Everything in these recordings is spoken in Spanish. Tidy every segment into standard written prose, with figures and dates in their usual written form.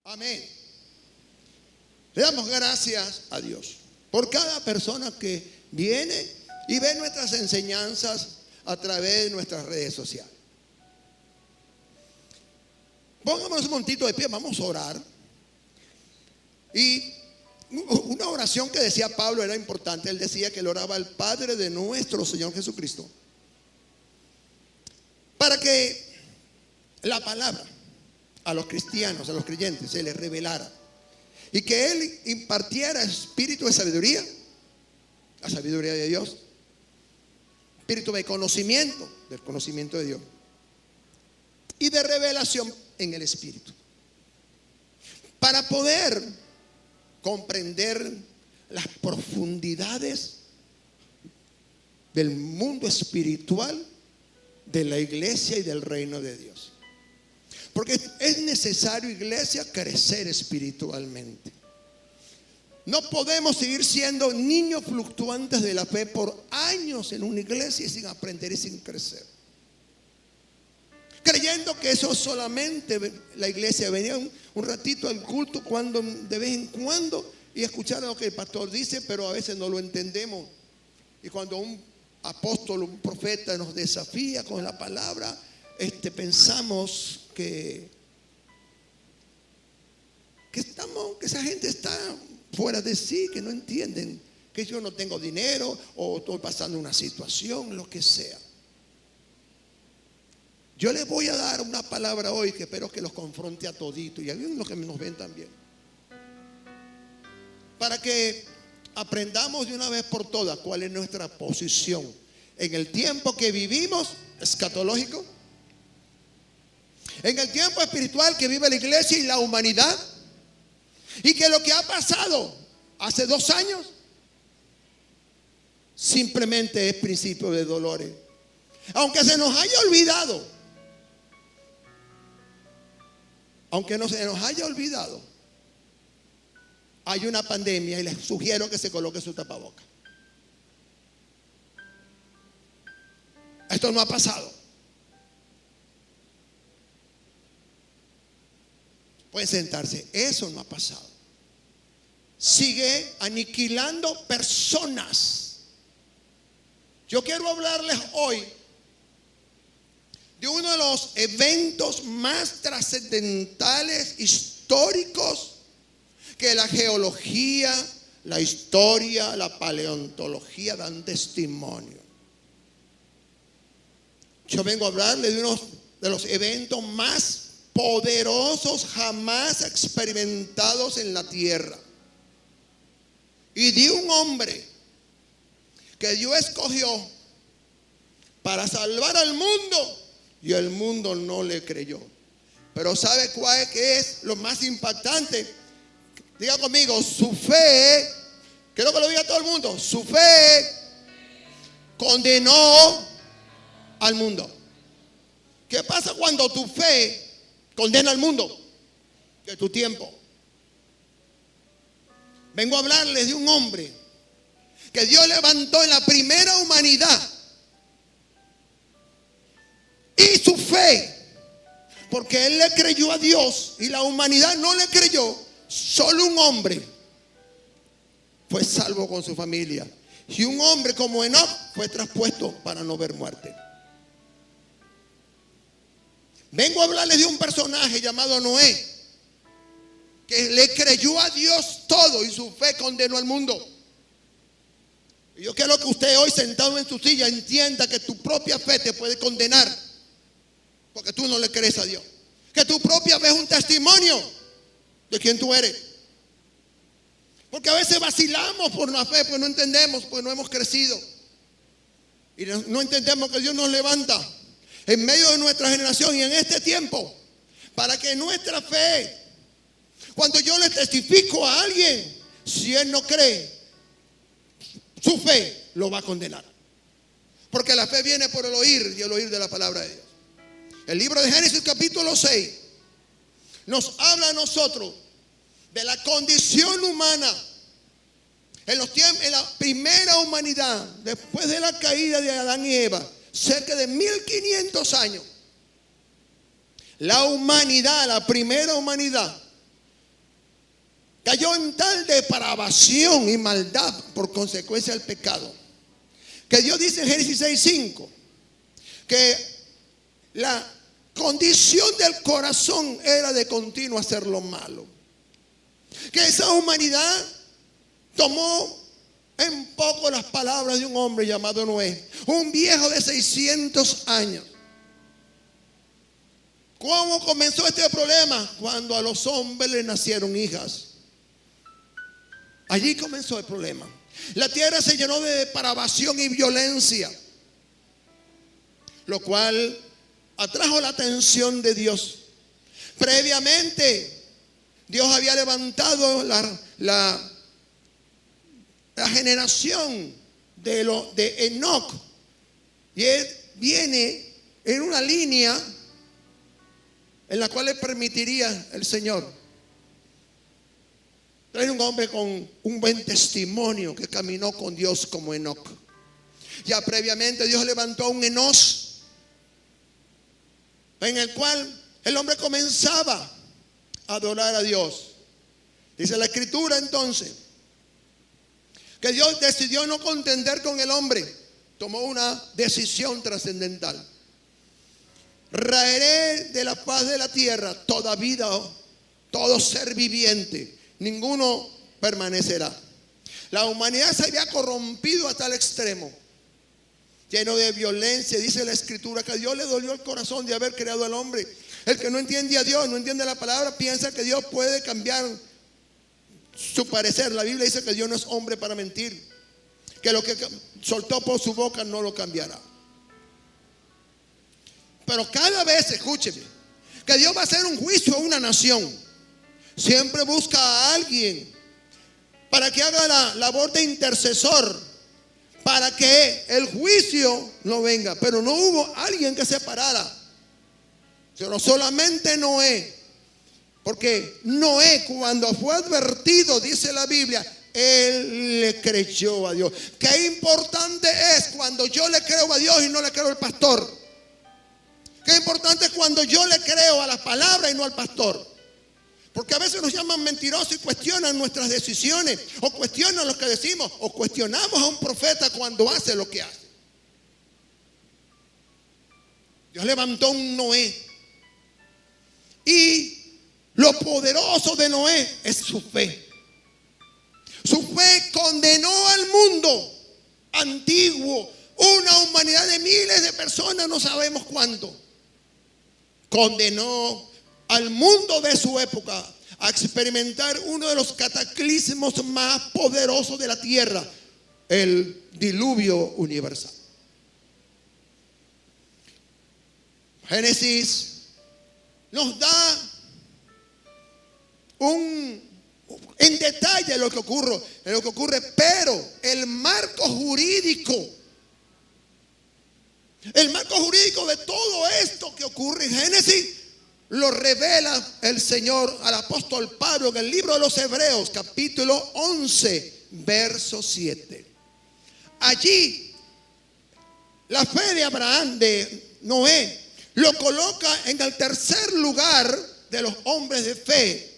Amén. Le damos gracias a Dios por cada persona que viene y ve nuestras enseñanzas a través de nuestras redes sociales. Pongámonos un momentito de pie, vamos a orar. Y una oración que decía Pablo era importante. Él decía que le oraba al Padre de nuestro Señor Jesucristo para que la palabra a los cristianos, a los creyentes, se les revelara y que Él impartiera espíritu de sabiduría, la sabiduría de Dios, espíritu de conocimiento, del conocimiento de Dios, y de revelación en el espíritu, para poder comprender las profundidades del mundo espiritual de la iglesia y del reino de Dios. Porque es necesario, iglesia, crecer espiritualmente. No podemos seguir siendo niños fluctuantes de la fe por años en una iglesia sin aprender y sin crecer, creyendo que eso solamente la iglesia venía un ratito al culto de vez en cuando y escuchar lo que el pastor dice, pero a veces no lo entendemos. Y cuando un apóstol, un profeta nos desafía con la palabra, pensamos que esa gente está fuera de sí, que no entienden que yo no tengo dinero o estoy pasando una situación, lo que sea. Yo les voy a dar una palabra hoy que espero que los confronte a toditos y a los que nos ven también, para que aprendamos de una vez por todas cuál es nuestra posición en el tiempo que vivimos escatológico, en el tiempo espiritual que vive la iglesia y la humanidad, y que lo que ha pasado hace 2 años simplemente es principio de dolores. Aunque se nos haya olvidado, hay una pandemia y les sugiero que se coloque su tapaboca. Esto no ha pasado. Pueden sentarse. Eso no ha pasado. Sigue aniquilando personas. Yo quiero hablarles hoy de uno de los eventos más trascendentales, históricos, que la geología, la historia, la paleontología dan testimonio. Yo vengo a hablarles de uno de los eventos más poderosos jamás experimentados en la tierra, y de un hombre que Dios escogió para salvar al mundo, y el mundo no le creyó. Pero ¿sabe cuál es lo más impactante? Diga conmigo, su fe, quiero que lo diga todo el mundo, su fe condenó al mundo. ¿Qué pasa cuando tu fe condena al mundo? De tu tiempo. Vengo a hablarles de un hombre que Dios levantó en la primera humanidad, y su fe, porque él le creyó a Dios y la humanidad no le creyó, solo un hombre fue salvo con su familia, y un hombre como Enoch fue traspuesto para no ver muerte. Vengo a hablarles de un personaje llamado Noé, que le creyó a Dios todo y su fe condenó al mundo. Y yo quiero que usted hoy, sentado en su silla, entienda que tu propia fe te puede condenar porque tú no le crees a Dios. Que tu propia fe es un testimonio de quién tú eres. Porque a veces vacilamos por la fe, pues no entendemos, pues no hemos crecido. Y no entendemos que Dios nos levanta en medio de nuestra generación y en este tiempo, para que nuestra fe, cuando yo le testifico a alguien, si él no cree, su fe lo va a condenar. Porque la fe viene por el oír, y el oír de la palabra de Dios. El libro de Génesis capítulo 6 nos habla a nosotros de la condición humana en la primera humanidad, después de la caída de Adán y Eva, cerca de 1500 años. La humanidad, la primera humanidad, cayó en tal depravación y maldad por consecuencia del pecado, que Dios dice en Génesis 6:5 que la condición del corazón era de continuo hacer lo malo. Que esa humanidad tomó en poco las palabras de un hombre llamado Noé, un viejo de 600 años. ¿Cómo comenzó este problema? Cuando a los hombres les nacieron hijas. Allí comenzó el problema. La tierra se llenó de depravación y violencia, lo cual atrajo la atención de Dios. Previamente, Dios había levantado la generación de Enoc. Y él viene en una línea en la cual le permitiría el Señor traer un hombre con un buen testimonio que caminó con Dios como Enoc. Ya previamente Dios levantó a un Enos, en el cual el hombre comenzaba a adorar a Dios. Dice la Escritura entonces que Dios decidió no contender con el hombre. Tomó una decisión trascendental. Raeré de la faz de la tierra toda vida, todo ser viviente, ninguno permanecerá. La humanidad se había corrompido a tal extremo, lleno de violencia. Dice la Escritura que a Dios le dolió el corazón de haber creado al hombre. El que no entiende a Dios, no entiende la palabra, piensa que Dios puede cambiar su parecer. La Biblia dice que Dios no es hombre para mentir, que lo que soltó por su boca no lo cambiará. Pero cada vez, escúcheme, que Dios va a hacer un juicio a una nación, siempre busca a alguien para que haga la labor de intercesor, para que el juicio no venga. Pero no hubo alguien que se parara, sino solamente Noé. Porque Noé, cuando fue advertido, dice la Biblia, él le creyó a Dios. Qué importante es cuando yo le creo a Dios y no le creo al pastor. Qué importante es cuando yo le creo a la palabra y no al pastor. Porque a veces nos llaman mentirosos y cuestionan nuestras decisiones, o cuestionan lo que decimos, o cuestionamos a un profeta cuando hace lo que hace. Dios levantó un Noé, y lo poderoso de Noé es su fe. Su fe condenó al mundo antiguo, una humanidad de miles de personas, no sabemos cuánto. Condenó al mundo de su época a experimentar uno de los cataclismos más poderosos de la tierra, el diluvio universal. Génesis nos da en detalle lo que ocurre, pero el marco jurídico de todo esto que ocurre en Génesis lo revela el Señor al apóstol Pablo en el libro de los Hebreos, capítulo 11, verso 7. Allí la fe de Abraham, de Noé, lo coloca en el tercer lugar de los hombres de fe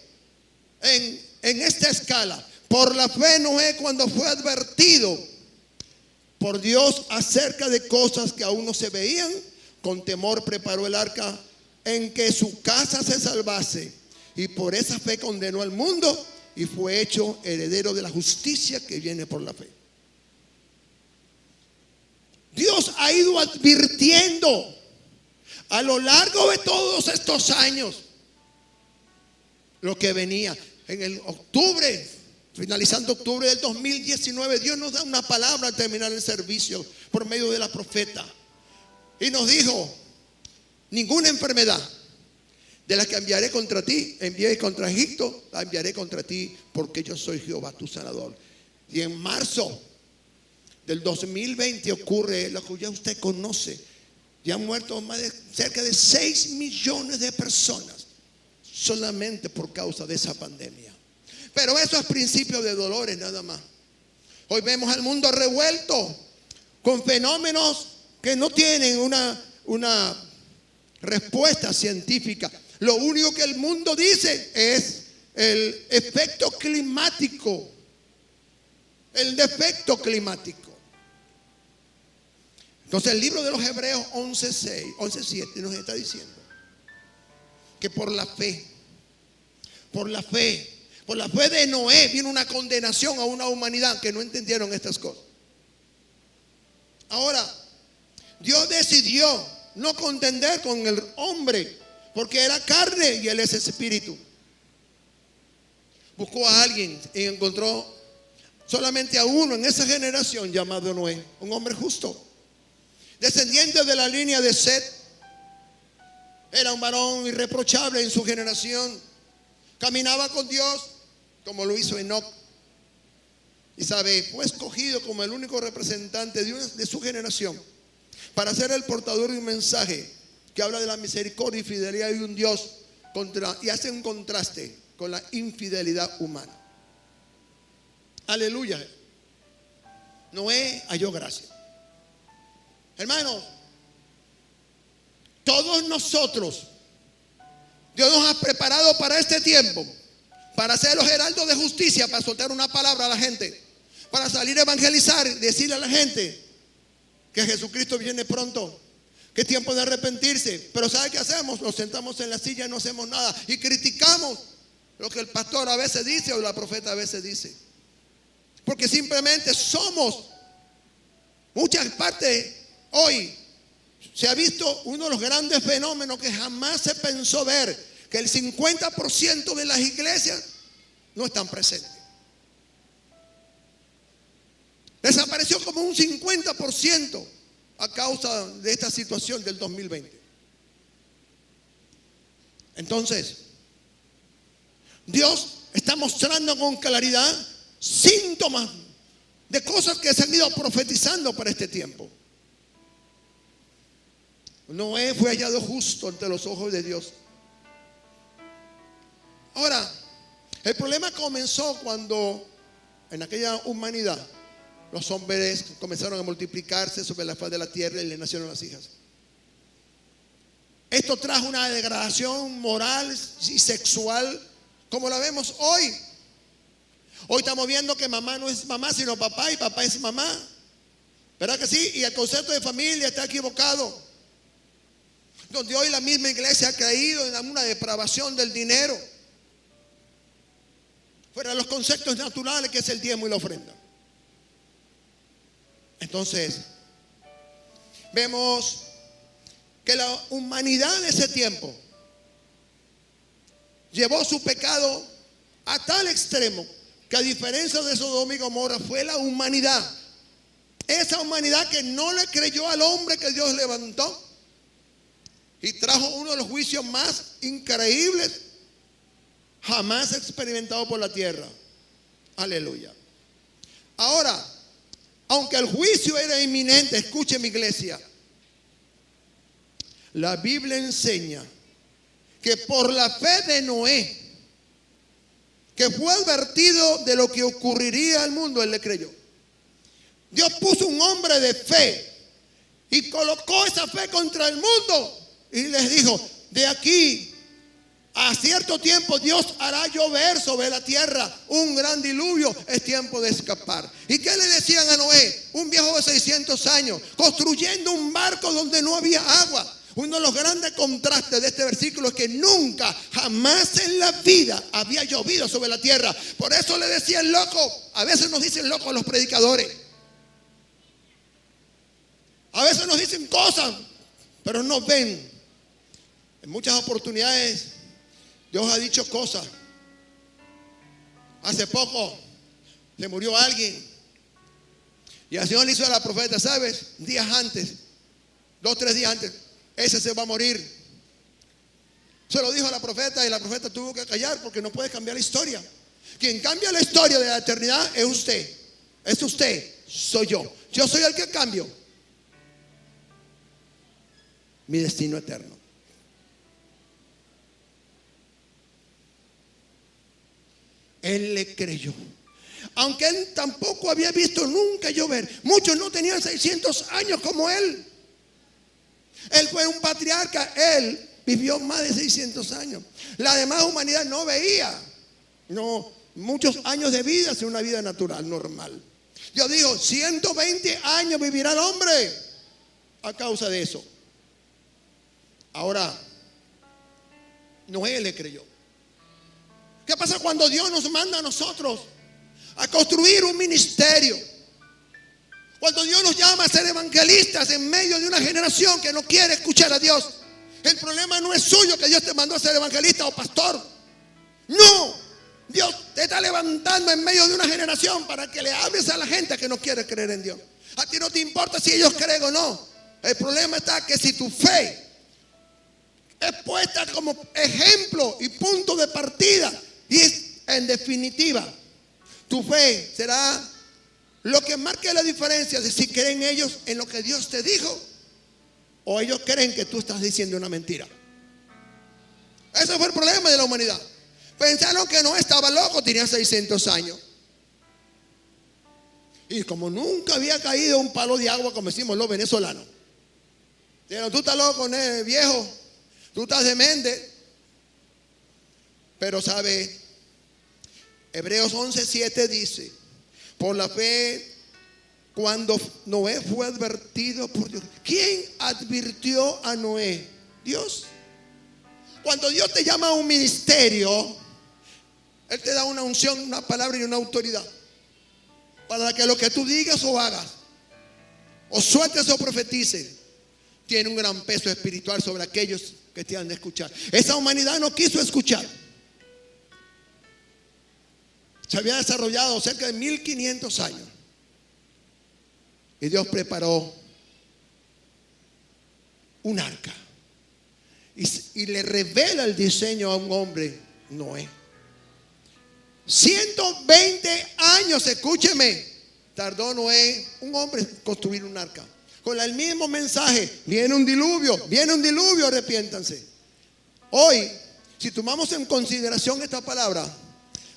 en esta escala. Por la fe Noé, cuando fue advertido por Dios acerca de cosas que aún no se veían, con temor preparó el arca en que su casa se salvase, y por esa fe condenó al mundo y fue hecho heredero de la justicia que viene por la fe. Dios ha ido advirtiendo a lo largo de todos estos años lo que venía. En el octubre, finalizando octubre del 2019, Dios nos da una palabra al terminar el servicio por medio de la profeta, y nos dijo: ninguna enfermedad de la que enviaré contra ti, envié contra Egipto, la enviaré contra ti, porque yo soy Jehová tu sanador. Y en marzo del 2020 ocurre lo que ya usted conoce. Ya han muerto cerca de 6 millones de personas solamente por causa de esa pandemia. Pero eso es principio de dolores nada más. Hoy vemos al mundo revuelto con fenómenos que no tienen una respuesta científica. Lo único que el mundo dice es el efecto climático, el defecto climático. Entonces el libro de los Hebreos 11:7 nos está diciendo que por la fe de Noé vino una condenación a una humanidad que no entendieron estas cosas. Ahora, Dios decidió no contender con el hombre porque era carne y él es espíritu. Buscó a alguien y encontró solamente a uno en esa generación llamado Noé, un hombre justo, descendiente de la línea de Set. Era un varón irreprochable en su generación. Caminaba con Dios como lo hizo Enoc. Y fue escogido como el único representante de su generación para ser el portador de un mensaje que habla de la misericordia y fidelidad de un Dios y hace un contraste con la infidelidad humana. Aleluya. Noé halló gracia. Hermanos, todos nosotros, Dios nos ha preparado para este tiempo, para ser los heraldos de justicia, para soltar una palabra a la gente, para salir a evangelizar, decirle a la gente que Jesucristo viene pronto, que es tiempo de arrepentirse. Pero ¿sabe qué hacemos? Nos sentamos en la silla y no hacemos nada y criticamos lo que el pastor a veces dice o la profeta a veces dice, porque simplemente somos muchas partes. Hoy se ha visto uno de los grandes fenómenos que jamás se pensó ver, que el 50% de las iglesias no están presentes. Desapareció como un 50% a causa de esta situación del 2020. Entonces, Dios está mostrando con claridad síntomas de cosas que se han ido profetizando para este tiempo. Noé fue hallado justo ante los ojos de Dios. Ahora, el problema comenzó cuando en aquella humanidad los hombres comenzaron a multiplicarse sobre la faz de la tierra y le nacieron las hijas. Esto trajo una degradación moral y sexual como la vemos hoy. Hoy estamos viendo que mamá no es mamá sino papá y papá es mamá. ¿Verdad que sí? Y el concepto de familia está equivocado. Donde hoy la misma iglesia ha creído en una depravación del dinero, fuera de los conceptos naturales que es el diezmo y la ofrenda. Entonces, vemos que la humanidad de ese tiempo llevó su pecado a tal extremo que, a diferencia de Sodoma y Gomorra, fue la humanidad, esa humanidad que no le creyó al hombre que Dios levantó, y trajo uno de los juicios más increíbles jamás experimentado por la tierra. Aleluya. Ahora, aunque el juicio era inminente, escuche mi iglesia, la Biblia enseña que por la fe de Noé, que fue advertido de lo que ocurriría al mundo, él le creyó. Dios puso un hombre de fe y colocó esa fe contra el mundo y les dijo: de aquí a cierto tiempo Dios hará llover sobre la tierra un gran diluvio, es tiempo de escapar. ¿Y qué le decían a Noé? Un viejo de 600 años construyendo un barco donde no había agua. Uno de los grandes contrastes de este versículo es que nunca, jamás en la vida había llovido sobre la tierra. Por eso le decían loco. A veces nos dicen locos los predicadores. A veces nos dicen cosas, pero no ven. En muchas oportunidades Dios ha dicho cosas. Hace poco se murió alguien y el Señor le hizo a la profeta: ¿sabes? Días antes, 2 o 3 días antes, ese se va a morir. Se lo dijo a la profeta y la profeta tuvo que callar porque no puede cambiar la historia. Quien cambia la historia de la eternidad es usted. Es usted, soy yo. Yo soy el que cambio mi destino eterno. Él le creyó, aunque él tampoco había visto nunca llover. Muchos no tenían 600 años como él. Él fue un patriarca, él vivió más de 600 años. La demás humanidad no veía No, muchos años de vida es una vida natural, normal. Dios dijo, 120 años vivirá el hombre a causa de eso. Ahora, Noé le creyó. ¿Qué pasa cuando Dios nos manda a nosotros a construir un ministerio? Cuando Dios nos llama a ser evangelistas en medio de una generación que no quiere escuchar a Dios. El problema no es suyo que Dios te mandó a ser evangelista o pastor. No, Dios te está levantando en medio de una generación para que le hables a la gente que no quiere creer en Dios. A ti no te importa si ellos creen o no. El problema está que si tu fe es puesta como ejemplo y punto de partida, y en definitiva, tu fe será lo que marque la diferencia de si creen ellos en lo que Dios te dijo o ellos creen que tú estás diciendo una mentira. Ese fue el problema de la humanidad. Pensaron que no estaba loco, tenía 600 años. Y como nunca había caído un palo de agua, como decimos los venezolanos, dijeron, tú estás loco, viejo, tú estás demente. Pero sabe, Hebreos 11:7 dice, por la fe, cuando Noé fue advertido por Dios. ¿Quién advirtió a Noé? Dios. Cuando Dios te llama a un ministerio, Él te da una unción, una palabra y una autoridad para que lo que tú digas o hagas, o sueltes o profetices, tiene un gran peso espiritual sobre aquellos que te han de escuchar. Esa humanidad no quiso escuchar. Se había desarrollado cerca de 1500 años. Y Dios preparó un arca. Y le revela el diseño a un hombre, Noé. 120 años, escúcheme, tardó Noé, un hombre, en construir un arca. Con el mismo mensaje, viene un diluvio, arrepiéntanse. Hoy, si tomamos en consideración esta palabra,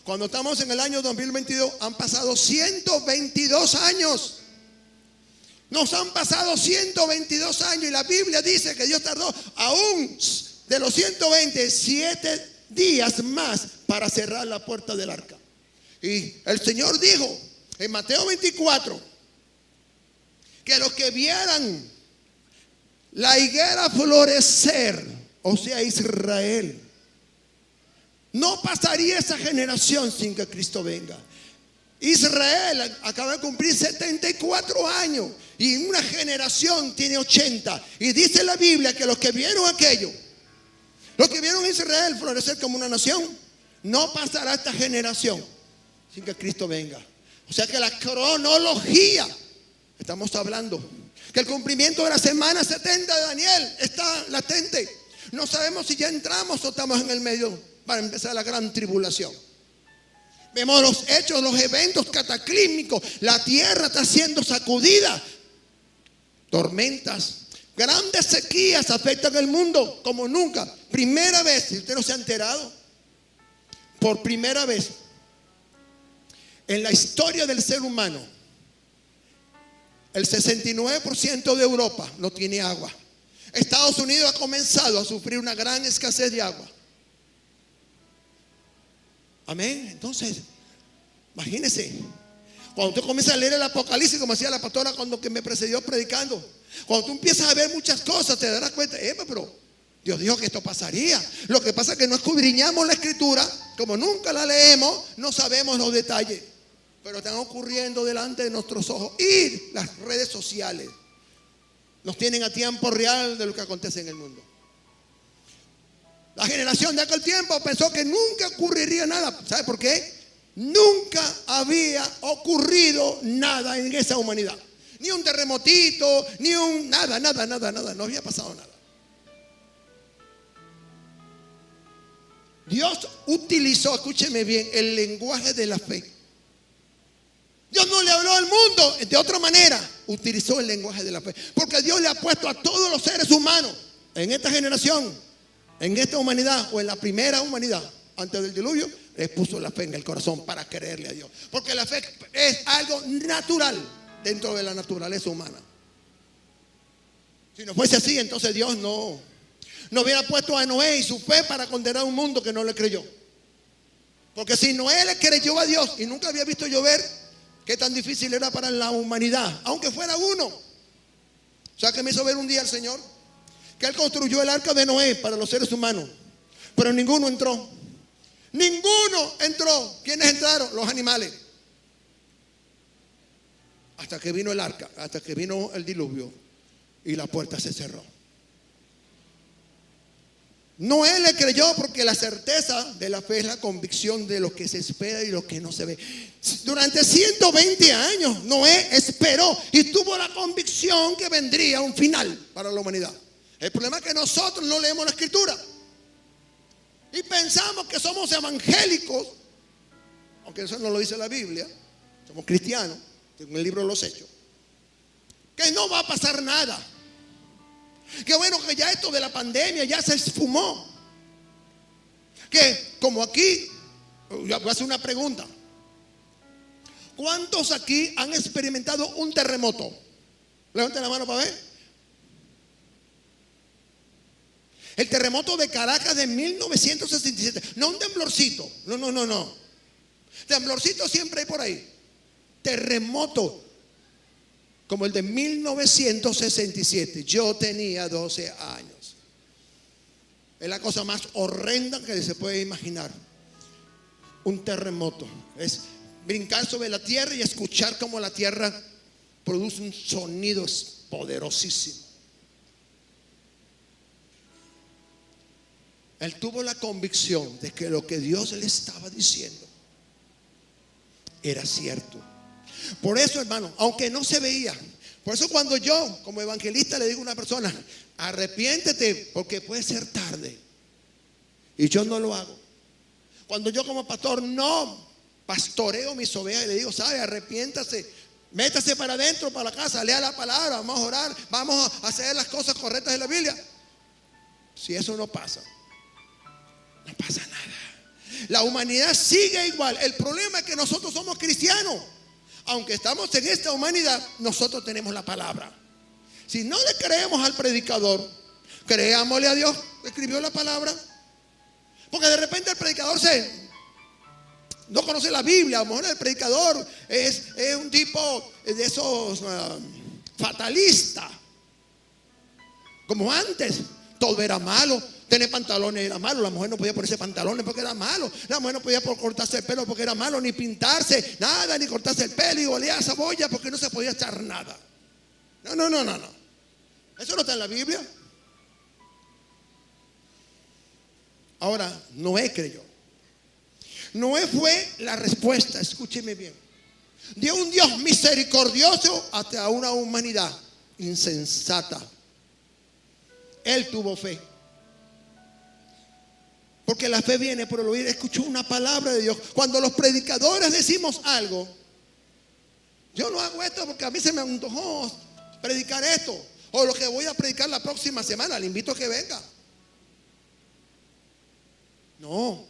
cuando estamos en el año 2022, han pasado 122 años. Nos han pasado 122 años y la Biblia dice que Dios tardó aún de los 120, 7 días más para cerrar la puerta del arca. Y el Señor dijo en Mateo 24 que los que vieran la higuera florecer, o sea Israel, no pasaría esa generación sin que Cristo venga. Israel acaba de cumplir 74 años y una generación tiene 80. Y dice la Biblia que los que vieron aquello, los que vieron a Israel florecer como una nación, no pasará esta generación sin que Cristo venga. O sea que la cronología, estamos hablando que el cumplimiento de la semana 70 de Daniel está latente. No sabemos si ya entramos o estamos en el medio para empezar la gran tribulación. Vemos los hechos, los eventos cataclísmicos. La tierra está siendo sacudida. Tormentas, grandes sequías afectan el mundo como nunca. Primera vez, si usted no se ha enterado, por primera vez en la historia del ser humano, el 69% de Europa no tiene agua. Estados Unidos ha comenzado a sufrir una gran escasez de agua. Amén. Entonces, imagínese, cuando tú comienzas a leer el Apocalipsis, como decía la pastora cuando que me precedió predicando, cuando tú empiezas a ver muchas cosas, te darás cuenta, pero Dios dijo que esto pasaría. Lo que pasa es que no escudriñamos la escritura, como nunca la leemos, no sabemos los detalles, pero están ocurriendo delante de nuestros ojos. Y las redes sociales nos tienen a tiempo real de lo que acontece en el mundo. La generación de aquel tiempo pensó que nunca ocurriría nada. ¿Sabe por qué? Nunca había ocurrido nada en esa humanidad. Ni un terremotito, ni un nada. No había pasado nada. Dios utilizó, escúcheme bien, el lenguaje de la fe. Dios no le habló al mundo de otra manera. Utilizó el lenguaje de la fe. Porque Dios le ha puesto a todos los seres humanos en esta generación, en esta humanidad o en la primera humanidad antes del diluvio, les puso la fe en el corazón para creerle a Dios. Porque la fe es algo natural dentro de la naturaleza humana. Si no fuese así, entonces Dios no hubiera puesto a Noé y su fe para condenar a un mundo que no le creyó. Porque si Noé le creyó a Dios y nunca había visto llover, qué tan difícil era para la humanidad, aunque fuera uno. O sea, que me hizo ver un día el Señor que Él construyó el arca de Noé para los seres humanos, pero ninguno entró. Ninguno entró. ¿Quiénes entraron? Los animales. Hasta que vino el arca, hasta que vino el diluvio y la puerta se cerró. Noé le creyó porque la certeza de la fe es la convicción de lo que se espera y lo que no se ve. Durante 120 años Noé esperó y tuvo la convicción que vendría un final para la humanidad. El problema es que nosotros no leemos la escritura y pensamos que somos evangélicos, aunque eso no lo dice la Biblia. Somos cristianos, en el libro de los Hechos, que no va a pasar nada. Que bueno, que ya esto de la pandemia ya se esfumó. Que como aquí, voy a hacer una pregunta. ¿Cuántos aquí han experimentado un terremoto? Levanten la mano para ver. El terremoto de Caracas de 1967. No un temblorcito. No. Temblorcito siempre hay por ahí. Terremoto como el de 1967. Yo tenía 12 años. Es la cosa más horrenda que se puede imaginar. Un terremoto es brincar sobre la tierra y escuchar cómo la tierra produce un sonido poderosísimo. Él tuvo la convicción de que lo que Dios le estaba diciendo era cierto. Por eso, hermano, aunque no se veía, por eso cuando yo como evangelista le digo a una persona, arrepiéntete porque puede ser tarde, y yo no lo hago. Cuando yo como pastor no pastoreo mis ovejas y le digo, sabe, arrepiéntase, métase para adentro, para la casa, lea la palabra, vamos a orar, vamos a hacer las cosas correctas de la Biblia. Si eso no pasa, no pasa nada. La humanidad sigue igual. El problema es que nosotros somos cristianos. Aunque estamos en esta humanidad, nosotros tenemos la palabra. Si no le creemos al predicador, creámosle a Dios que escribió la palabra. Porque de repente el predicador no conoce la Biblia. A lo mejor el predicador es un tipo de esos fatalistas. Como antes, todo era malo. Tener pantalones era malo. La mujer no podía ponerse pantalones porque era malo. La mujer no podía cortarse el pelo porque era malo. Ni pintarse nada, ni cortarse el pelo. Y olía a cebolla porque no se podía echar nada. No. Eso no está en la Biblia. Ahora, Noé creyó. Noé fue la respuesta. Escúcheme bien. De un Dios misericordioso hasta una humanidad insensata. Él tuvo fe. Porque la fe viene por el oír. Escuchó una palabra de Dios. Cuando los predicadores decimos algo, yo no hago esto porque a mí se me antojó predicar esto, o lo que voy a predicar la próxima semana, le invito a que venga. No,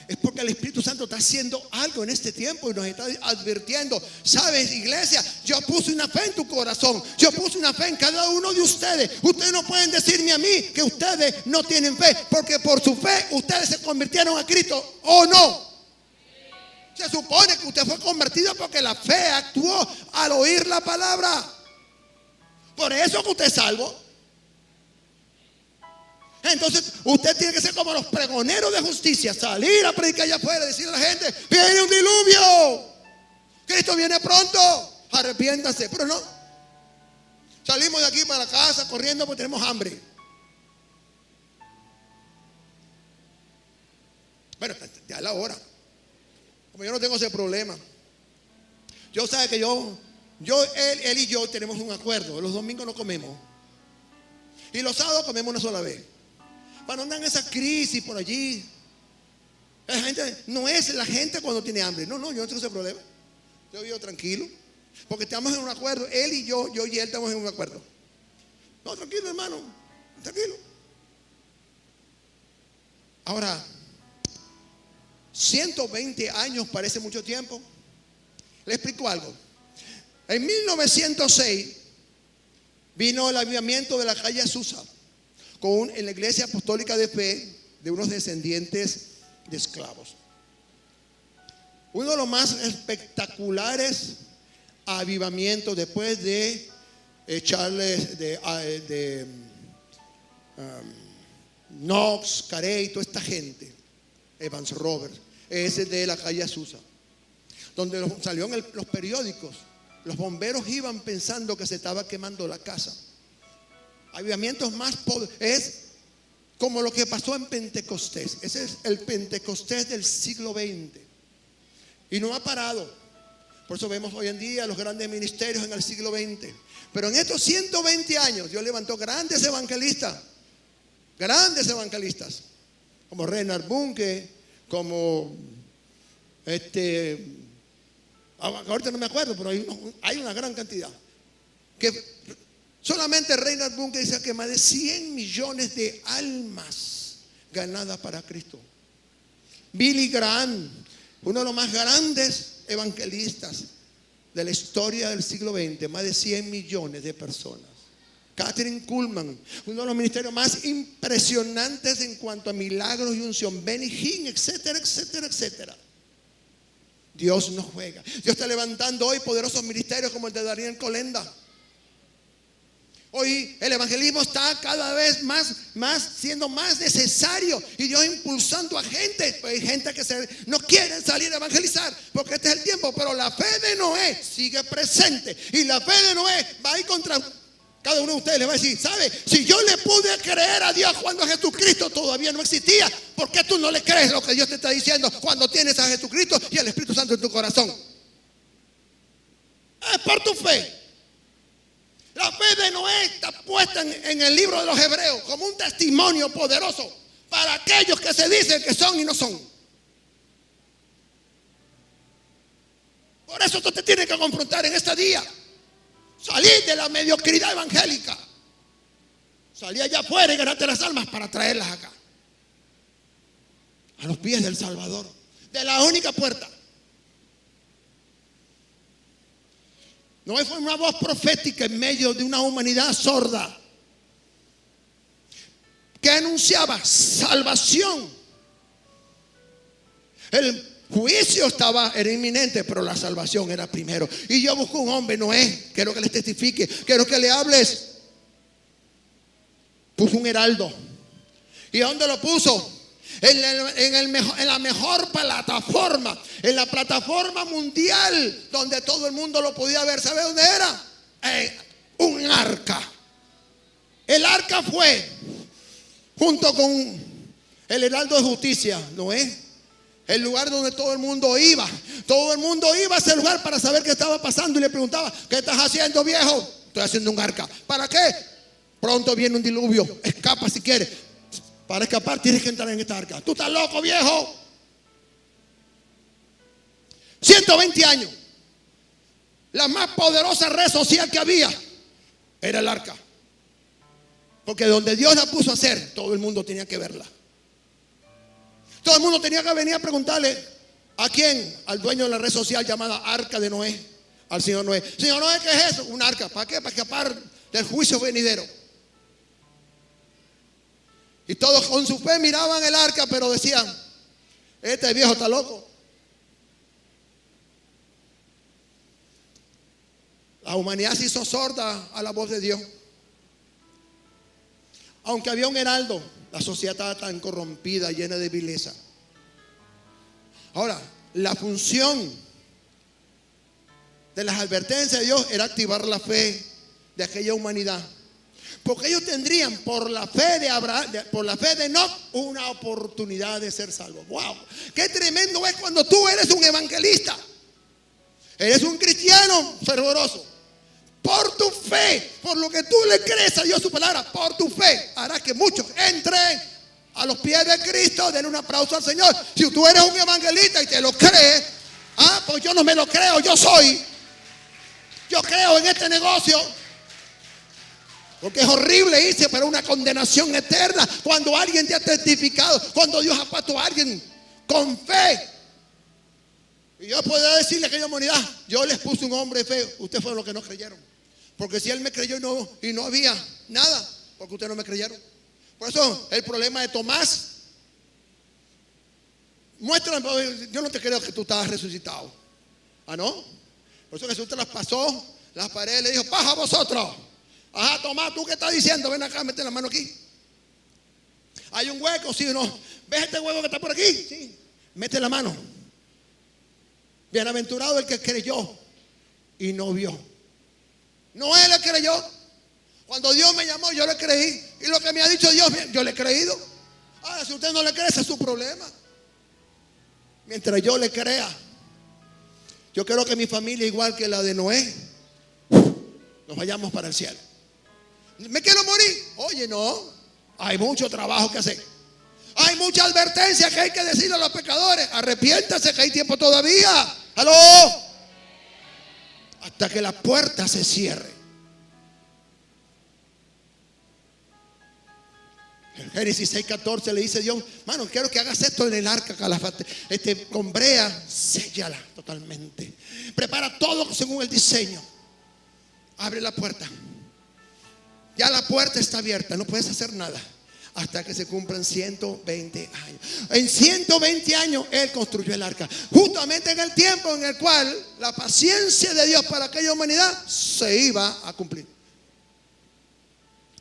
es porque el Espíritu Santo está haciendo algo en este tiempo y nos está advirtiendo. Sabes, iglesia, yo puse una fe en tu corazón. Yo puse una fe en cada uno de ustedes. Ustedes no pueden decirme a mí que ustedes no tienen fe, porque por su fe ustedes se convirtieron a Cristo, ¿o no? Se supone que usted fue convertido porque la fe actuó al oír la palabra. Por eso que usted es salvo. Entonces usted tiene que ser como los pregoneros de justicia. Salir a predicar allá afuera, decirle a la gente, viene un diluvio, Cristo viene pronto, arrepiéntanse. Pero no, salimos de aquí para la casa corriendo porque tenemos hambre. Bueno, ya es la hora. Como yo no tengo ese problema. Yo sabe que él y yo tenemos un acuerdo. Los domingos no comemos y los sábados comemos una sola vez, para no andar en esa crisis por allí. La gente, no es la gente cuando tiene hambre. No, yo no tengo ese problema. Yo vivo tranquilo, porque estamos en un acuerdo. Él y yo y él estamos en un acuerdo. No, tranquilo, hermano, tranquilo. Ahora, 120 años parece mucho tiempo. Le explico algo. En 1906 vino el avivamiento de la calle Azusa en la Iglesia Apostólica de Fe de unos descendientes de esclavos. Uno de los más espectaculares avivamientos después de Knox, Carey, toda esta gente, Evans Roberts, ese de la calle Azusa, donde salió en los periódicos. Los bomberos iban pensando que se estaba quemando la casa. Avivamientos más poderosos. Es como lo que pasó en Pentecostés. Ese es el Pentecostés del siglo XX. Y no ha parado. Por eso vemos hoy en día los grandes ministerios en el siglo XX. Pero en estos 120 años Dios levantó grandes evangelistas. Como Reinhard Bonnke, como ahorita no me acuerdo, pero hay una gran cantidad. Que solamente Reinhard Bonnke dice que más de 100 millones de almas ganadas para Cristo. Billy Graham, uno de los más grandes evangelistas de la historia del siglo XX, más de 100 millones de personas. Catherine Kuhlman, uno de los ministerios más impresionantes en cuanto a milagros y unción. Benny Hinn, etcétera, etcétera, etcétera. Dios no juega. Dios está levantando hoy poderosos ministerios como el de Daniel Colenda. Hoy el evangelismo está cada vez más siendo más necesario, y Dios impulsando a gente. Hay gente que no quiere salir a evangelizar porque este es el tiempo, pero la fe de Noé sigue presente, y la fe de Noé va a ir contra cada uno de ustedes. Le va a decir: ¿sabe? Si yo le pude creer a Dios cuando Jesucristo todavía no existía, ¿por qué tú no le crees lo que Dios te está diciendo cuando tienes a Jesucristo y al Espíritu Santo en tu corazón? Es por tu fe. La fe de Noé está puesta en el libro de los Hebreos como un testimonio poderoso para aquellos que se dicen que son y no son. Por eso tú te tienes que confrontar en este día. Salir de la mediocridad evangélica. Salir allá afuera y ganarte las almas para traerlas acá, a los pies del Salvador, de la única puerta. No fue una voz profética en medio de una humanidad sorda que anunciaba salvación. El juicio era inminente, pero la salvación era primero. Y yo busco un hombre, Noé, quiero que les testifique, quiero que le hables. Puso un heraldo. ¿Y dónde lo puso? En la mejor plataforma, en la plataforma mundial, donde todo el mundo lo podía ver. ¿Sabe dónde era? Un arca. El arca fue junto con el heraldo de justicia, Noé, el lugar donde todo el mundo iba. Todo el mundo iba a ese lugar para saber qué estaba pasando, y le preguntaba: ¿qué estás haciendo, viejo? Estoy haciendo un arca. ¿Para qué? Pronto viene un diluvio, escapa si quieres. Para escapar tienes que entrar en esta arca. ¿Tú estás loco, viejo? 120 años. La más poderosa red social que había era el arca. Porque donde Dios la puso a hacer, todo el mundo tenía que verla. Todo el mundo tenía que venir a preguntarle: ¿a quién? Al dueño de la red social llamada Arca de Noé. Al señor Noé. Señor Noé, ¿qué es eso? Un arca. ¿Para qué? Para escapar del juicio venidero. Y todos con su fe miraban el arca, pero decían: este viejo está loco. La humanidad se hizo sorda a la voz de Dios. Aunque había un heraldo, la sociedad estaba tan corrompida, llena de vileza. Ahora, la función de las advertencias de Dios era activar la fe de aquella humanidad. Porque ellos tendrían, por la fe de Abraham, por la fe de Enoc, una oportunidad de ser salvos. ¡Wow! ¡Qué tremendo es cuando tú eres un evangelista! Eres un cristiano fervoroso. Por tu fe, por lo que tú le crees a Dios su palabra, por tu fe, hará que muchos entren a los pies de Cristo. Denle un aplauso al Señor. Si tú eres un evangelista y te lo crees, pues yo no me lo creo, yo creo en este negocio. Porque es horrible irse para una condenación eterna cuando alguien te ha testificado, cuando Dios ha puesto a alguien con fe. Y yo puedo decirle a aquella humanidad: yo les puse un hombre feo, ustedes fueron los que no creyeron. Porque si él me creyó y no había nada, porque ustedes no me creyeron. Por eso el problema de Tomás muéstrame, yo no te creo que tú estabas resucitado. ¿Ah, no? Por eso Jesús te las pasó, las paredes, le dijo, paja a vosotros. Ajá, toma, ¿tú qué estás diciendo? Ven acá, mete la mano aquí. ¿Hay un hueco? Sí o no. ¿Ves este hueco que está por aquí? Sí. Mete la mano. Bienaventurado el que creyó y no vio. Noé le creyó. Cuando Dios me llamó, yo le creí. Y lo que me ha dicho Dios, yo le he creído. Ahora, si usted no le cree, ese es su problema. Mientras yo le crea, yo quiero que mi familia, igual que la de Noé, nos vayamos para el cielo. ¿Me quiero morir? Oye, no. Hay mucho trabajo que hacer. Hay mucha advertencia que hay que decirle a los pecadores. Arrepiéntase, que hay tiempo todavía. ¡Aló! Hasta que la puerta se cierre. En Génesis 6:14 le dice Dios, mano, quiero que hagas esto en el arca, con brea, séllala totalmente. Prepara todo según el diseño. Abre la puerta. Ya la puerta está abierta, no puedes hacer nada hasta que se cumplan 120 años. En 120 años Él construyó el arca, justamente en el tiempo en el cual la paciencia de Dios para aquella humanidad se iba a cumplir.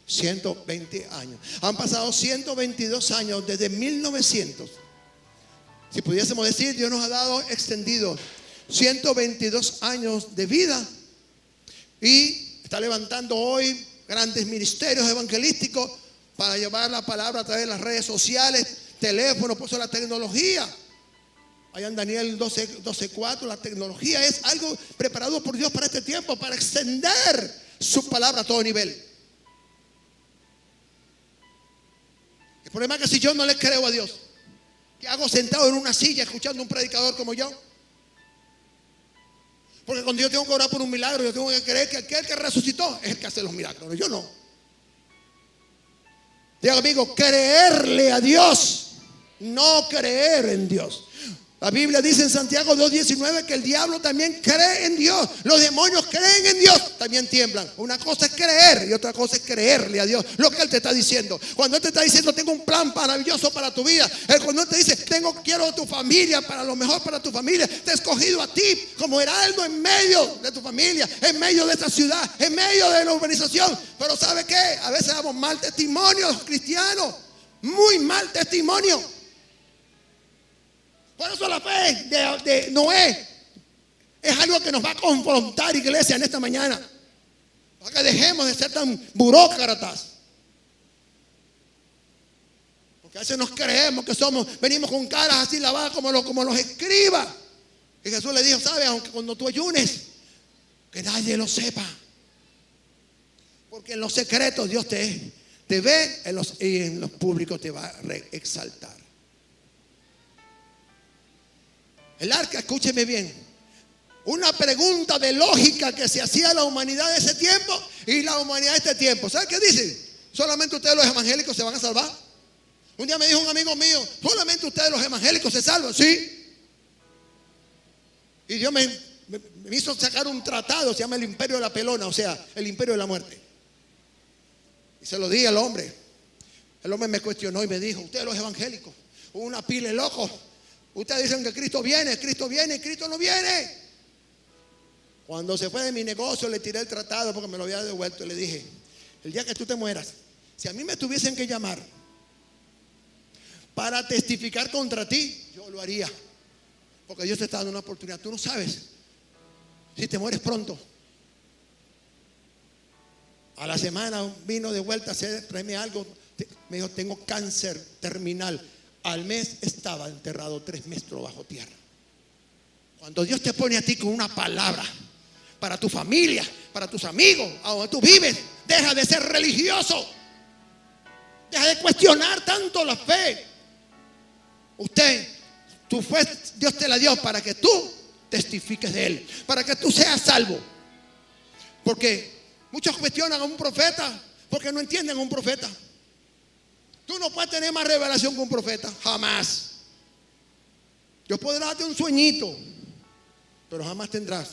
120 años. Han pasado 122 años desde 1900. Si pudiésemos decir, Dios nos ha dado extendido 122 años de vida y está levantando hoy grandes ministerios evangelísticos para llevar la palabra a través de las redes sociales, teléfonos, por eso la tecnología. Allá en Daniel 12:4, la tecnología es algo preparado por Dios para este tiempo, para extender su palabra a todo nivel. El problema es que si yo no le creo a Dios, ¿qué hago sentado en una silla escuchando a un predicador como yo? Porque cuando yo tengo que orar por un milagro, yo tengo que creer que aquel que resucitó es el que hace los milagros, yo no. Diga amigo, creerle a Dios, no creer en Dios. La Biblia dice en Santiago 2:19 que el diablo también cree en Dios. Los demonios creen en Dios, también tiemblan. Una cosa es creer y otra cosa es creerle a Dios lo que Él te está diciendo. Cuando Él te está diciendo, tengo un plan maravilloso para tu vida. Cuando Él te dice, quiero tu familia, para lo mejor para tu familia. Te he escogido a ti como heraldo en medio de tu familia, en medio de esta ciudad, en medio de la urbanización. Pero ¿sabe qué? A veces damos mal testimonio los cristianos. Muy mal testimonio. Por eso la fe de Noé es algo que nos va a confrontar, iglesia, en esta mañana. Para que dejemos de ser tan burócratas. Porque a veces nos creemos que venimos con caras así lavadas como los escribas. Y Jesús le dijo, ¿sabes? Aunque cuando tú ayunes, que nadie lo sepa. Porque en los secretos Dios te ve y en los públicos te va a exaltar. El arca, escúcheme bien, una pregunta de lógica que se hacía a la humanidad de ese tiempo y la humanidad de este tiempo. ¿Sabe qué dicen? ¿Solamente ustedes los evangélicos se van a salvar? Un día me dijo un amigo mío, ¿solamente ustedes los evangélicos se salvan? Sí. Y Dios me hizo sacar un tratado, se llama el Imperio de la Pelona, o sea, el Imperio de la Muerte. Y se lo di al hombre. El hombre me cuestionó y me dijo, ustedes los evangélicos, una pila de locos. Ustedes dicen que Cristo viene y Cristo no viene. Cuando se fue de mi negocio le tiré el tratado porque me lo había devuelto y le dije, el día que tú te mueras, si a mí me tuviesen que llamar para testificar contra ti, yo lo haría. Porque Dios te está dando una oportunidad. Tú no sabes si te mueres pronto. A la semana vino de vuelta a traerme algo. Me dijo, tengo cáncer terminal. Al mes estaba enterrado 3 metros bajo tierra. Cuando Dios te pone a ti con una palabra para tu familia, para tus amigos, a donde tú vives, deja de ser religioso. Deja de cuestionar tanto la fe. Tu fe, Dios te la dio para que tú testifiques de Él, para que tú seas salvo. Porque muchos cuestionan a un profeta porque no entienden a un profeta. Tú no puedes tener más revelación que un profeta, jamás. Dios podrá darte un sueñito, pero jamás tendrás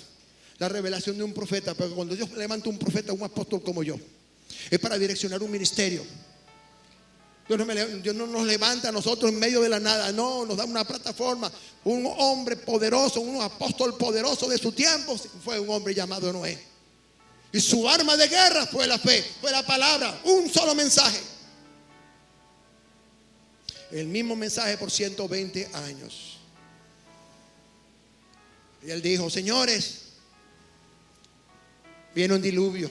la revelación de un profeta. Porque cuando Dios levanta un profeta, un apóstol como yo, es para direccionar un ministerio. Dios no nos levanta a nosotros en medio de la nada. No, nos da una plataforma. Un hombre poderoso, un apóstol poderoso de su tiempo fue un hombre llamado Noé. Y su arma de guerra fue la fe, fue la palabra, un solo mensaje. El mismo mensaje por 120 años. Y él dijo: señores, viene un diluvio.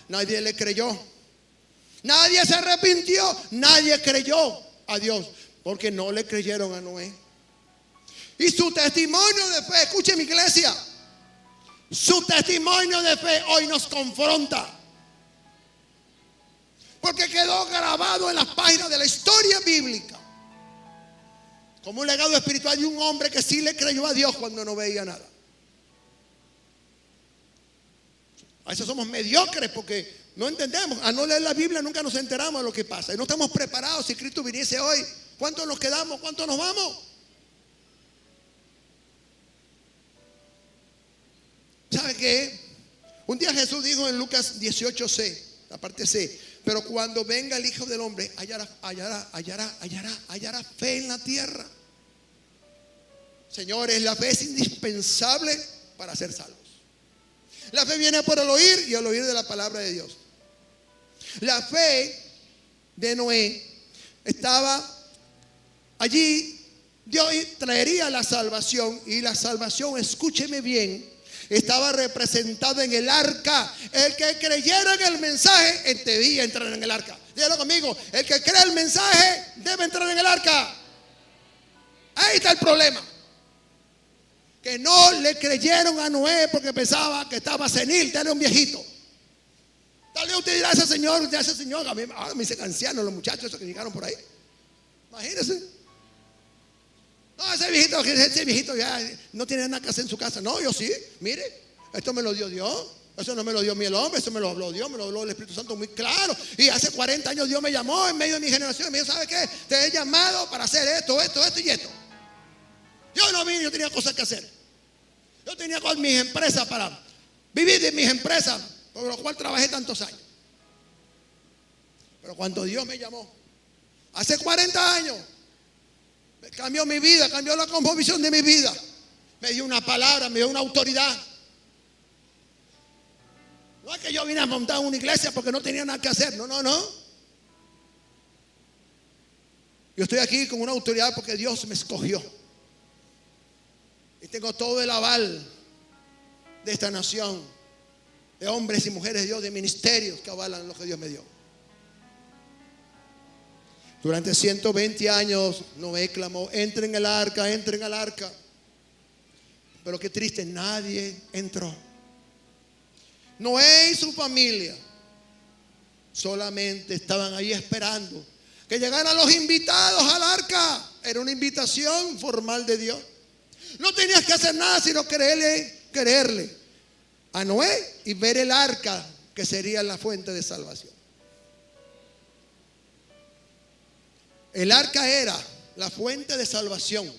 Nadie le creyó. Nadie se arrepintió. Nadie creyó a Dios, porque no le creyeron a Noé. Y su testimonio de fe, escuche mi iglesia, su testimonio de fe hoy nos confronta, porque quedó grabado en las páginas de la historia bíblica como un legado espiritual de un hombre que sí le creyó a Dios cuando no veía nada. A veces somos mediocres porque no entendemos. A no leer la Biblia nunca nos enteramos de lo que pasa. Y no estamos preparados. Si Cristo viniese hoy, ¿cuántos nos quedamos? ¿Cuántos nos vamos? ¿Sabe qué? Un día Jesús dijo en Lucas 18:6, la parte C: pero cuando venga el Hijo del Hombre, hallará fe en la tierra. Señores, la fe es indispensable para ser salvos. La fe viene por el oír, y el oír de la palabra de Dios. La fe de Noé estaba allí. Dios traería la salvación, y la salvación, escúcheme bien, estaba representada en el arca. El que creyera en el mensaje debía entrar en el arca. Dígalo conmigo: el que cree el mensaje debe entrar en el arca. Ahí está el problema, que no le creyeron a Noé porque pensaba que estaba senil, era un viejito. Tal vez usted dirá: ese señor, a mí me dicen ancianos los muchachos esos que llegaron por ahí. Imagínense. No, ese viejito ya no tiene nada que hacer en su casa. No, yo sí. Mire, esto me lo dio Dios. Eso no me lo dio a mí el hombre, eso me lo habló Dios, me lo habló el Espíritu Santo muy claro. Y hace 40 años Dios me llamó en medio de mi generación y me dijo: ¿sabe qué? Te he llamado para hacer esto y esto. Yo no vine, yo tenía cosas que hacer. Yo tenía con mis empresas para vivir de mis empresas, por lo cual trabajé tantos años. Pero cuando Dios me llamó, hace 40 años, cambió mi vida, cambió la composición de mi vida. Me dio una palabra, me dio una autoridad. No es que yo vine a montar una iglesia porque no tenía nada que hacer. No. Yo estoy aquí con una autoridad porque Dios me escogió. Y tengo todo el aval de esta nación, de hombres y mujeres de Dios, de ministerios que avalan lo que Dios me dio. Durante 120 años Noé clamó: entren en el arca, entren al arca. Pero qué triste, nadie entró. Noé y su familia solamente estaban ahí esperando que llegaran los invitados al arca. Era una invitación formal de Dios. No tenías que hacer nada sino creerle a Noé y ver el arca, que sería la fuente de salvación. El arca era la fuente de salvación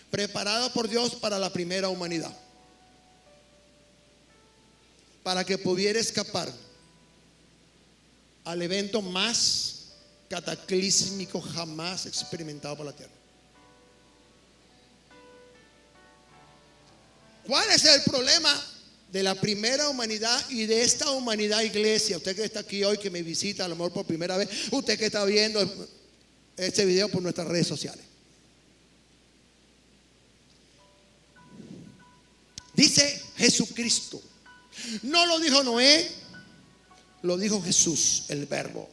preparada por Dios para la primera humanidad, para que pudiera escapar al evento más cataclísmico jamás experimentado por la tierra. ¿Cuál es el problema de la primera humanidad y de esta humanidad, iglesia? Usted que está aquí hoy, que me visita a lo mejor por primera vez, usted que está viendo este video por nuestras redes sociales. Dice Jesucristo. No lo dijo Noé, lo dijo Jesús, el verbo.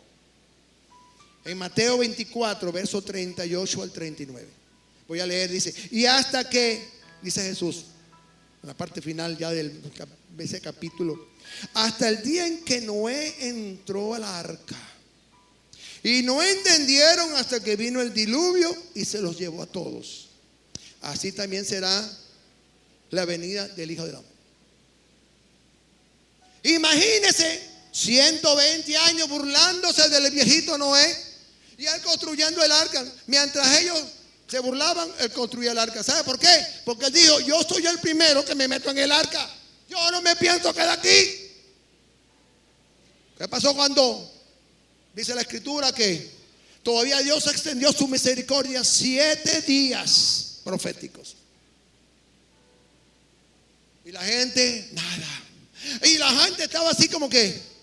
En Mateo 24, verso 38 al 39. Voy a leer, dice: y hasta que, dice Jesús, en la parte final ya de ese capítulo, hasta el día en que Noé entró al arca. Y no entendieron hasta que vino el diluvio y se los llevó a todos. Así también será la venida del Hijo del Hombre. Imagínense 120 años burlándose del viejito Noé y él construyendo el arca. Mientras ellos se burlaban, él construía el arca. ¿Sabe por qué? Porque él dijo: yo soy el primero que me meto en el arca. Yo no me pienso quedar aquí. ¿Qué pasó cuando dice la escritura que todavía Dios extendió su misericordia 7 días proféticos. Y la gente, nada. Y la gente estaba así como que,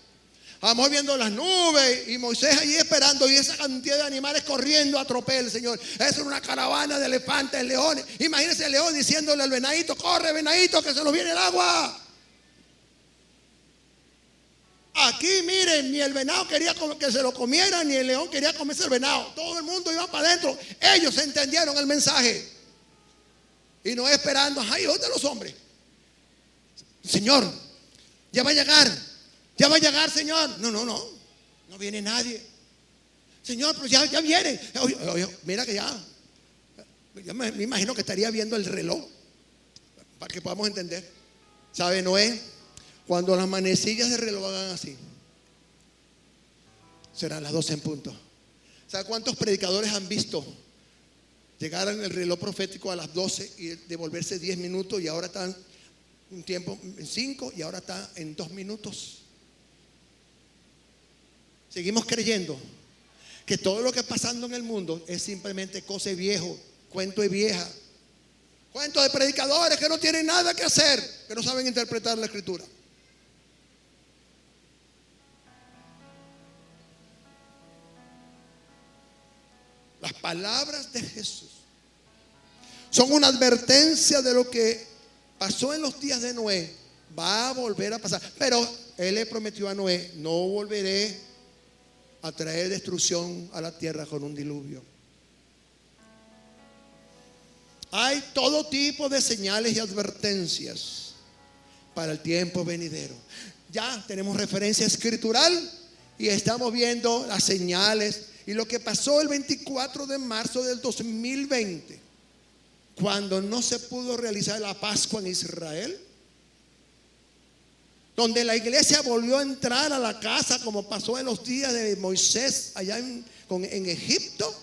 vamos viendo las nubes y Moisés allí esperando y esa cantidad de animales corriendo a tropel, Señor. Es una caravana de elefantes, leones. Imagínense el león diciéndole al venadito, corre venadito que se nos viene el agua. Aquí miren, ni el venado quería que se lo comiera, ni el león quería comerse el venado. Todo el mundo iba para adentro. Ellos entendieron el mensaje. Y no esperando, ay, ¿dónde los hombres? Señor, ya va a llegar, Señor. No viene nadie. Señor, pero ya viene. Oye, mira que ya me imagino que estaría viendo el reloj para que podamos entender. ¿Sabe Noé? Cuando las manecillas de reloj hagan así, serán las 12 en punto. ¿Sabe cuántos predicadores han visto llegar en el reloj profético a las 12 y devolverse 10 minutos y ahora están un tiempo en 5 y ahora está en 2 minutos? Seguimos creyendo que todo lo que está pasando en el mundo es simplemente cosa de viejo, cuento de vieja, cuento de predicadores que no tienen nada que hacer, que no saben interpretar la escritura. Las palabras de Jesús son una advertencia de lo que pasó en los días de Noé. Va a volver a pasar. Pero Él le prometió a Noé, no volveré a traer destrucción a la tierra con un diluvio. Hay todo tipo de señales y advertencias para el tiempo venidero. Ya tenemos referencia escritural y estamos viendo las señales y lo que pasó el 24 de marzo del 2020, cuando no se pudo realizar la Pascua en Israel, donde la iglesia volvió a entrar a la casa como pasó en los días de Moisés allá en Egipto.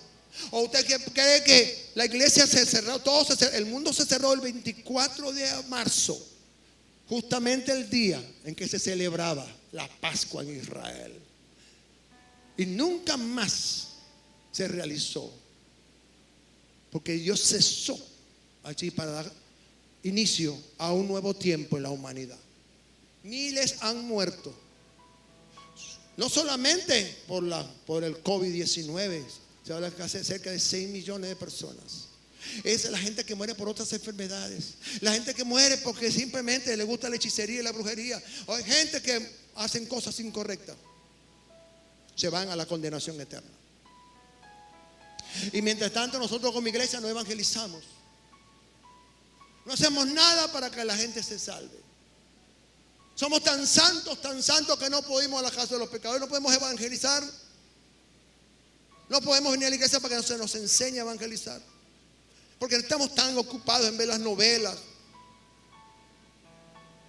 ¿O usted cree que la iglesia se cerró, el mundo se cerró el 24 de marzo, justamente el día en que se celebraba la Pascua en Israel? Y nunca más se realizó, porque Dios cesó allí para dar inicio a un nuevo tiempo en la humanidad. Miles han muerto, no solamente por el COVID-19, se habla que hace cerca de 6 millones de personas. Es la gente que muere por otras enfermedades, la gente que muere porque simplemente le gusta la hechicería y la brujería, o hay gente que hacen cosas incorrectas, se van a la condenación eterna. Y mientras tanto nosotros como iglesia no evangelizamos, no hacemos nada para que la gente se salve. Somos tan santos que no podemos ir a la casa de los pecadores, no podemos evangelizar, no podemos venir a la iglesia para que se nos enseñe a evangelizar, porque estamos tan ocupados en ver las novelas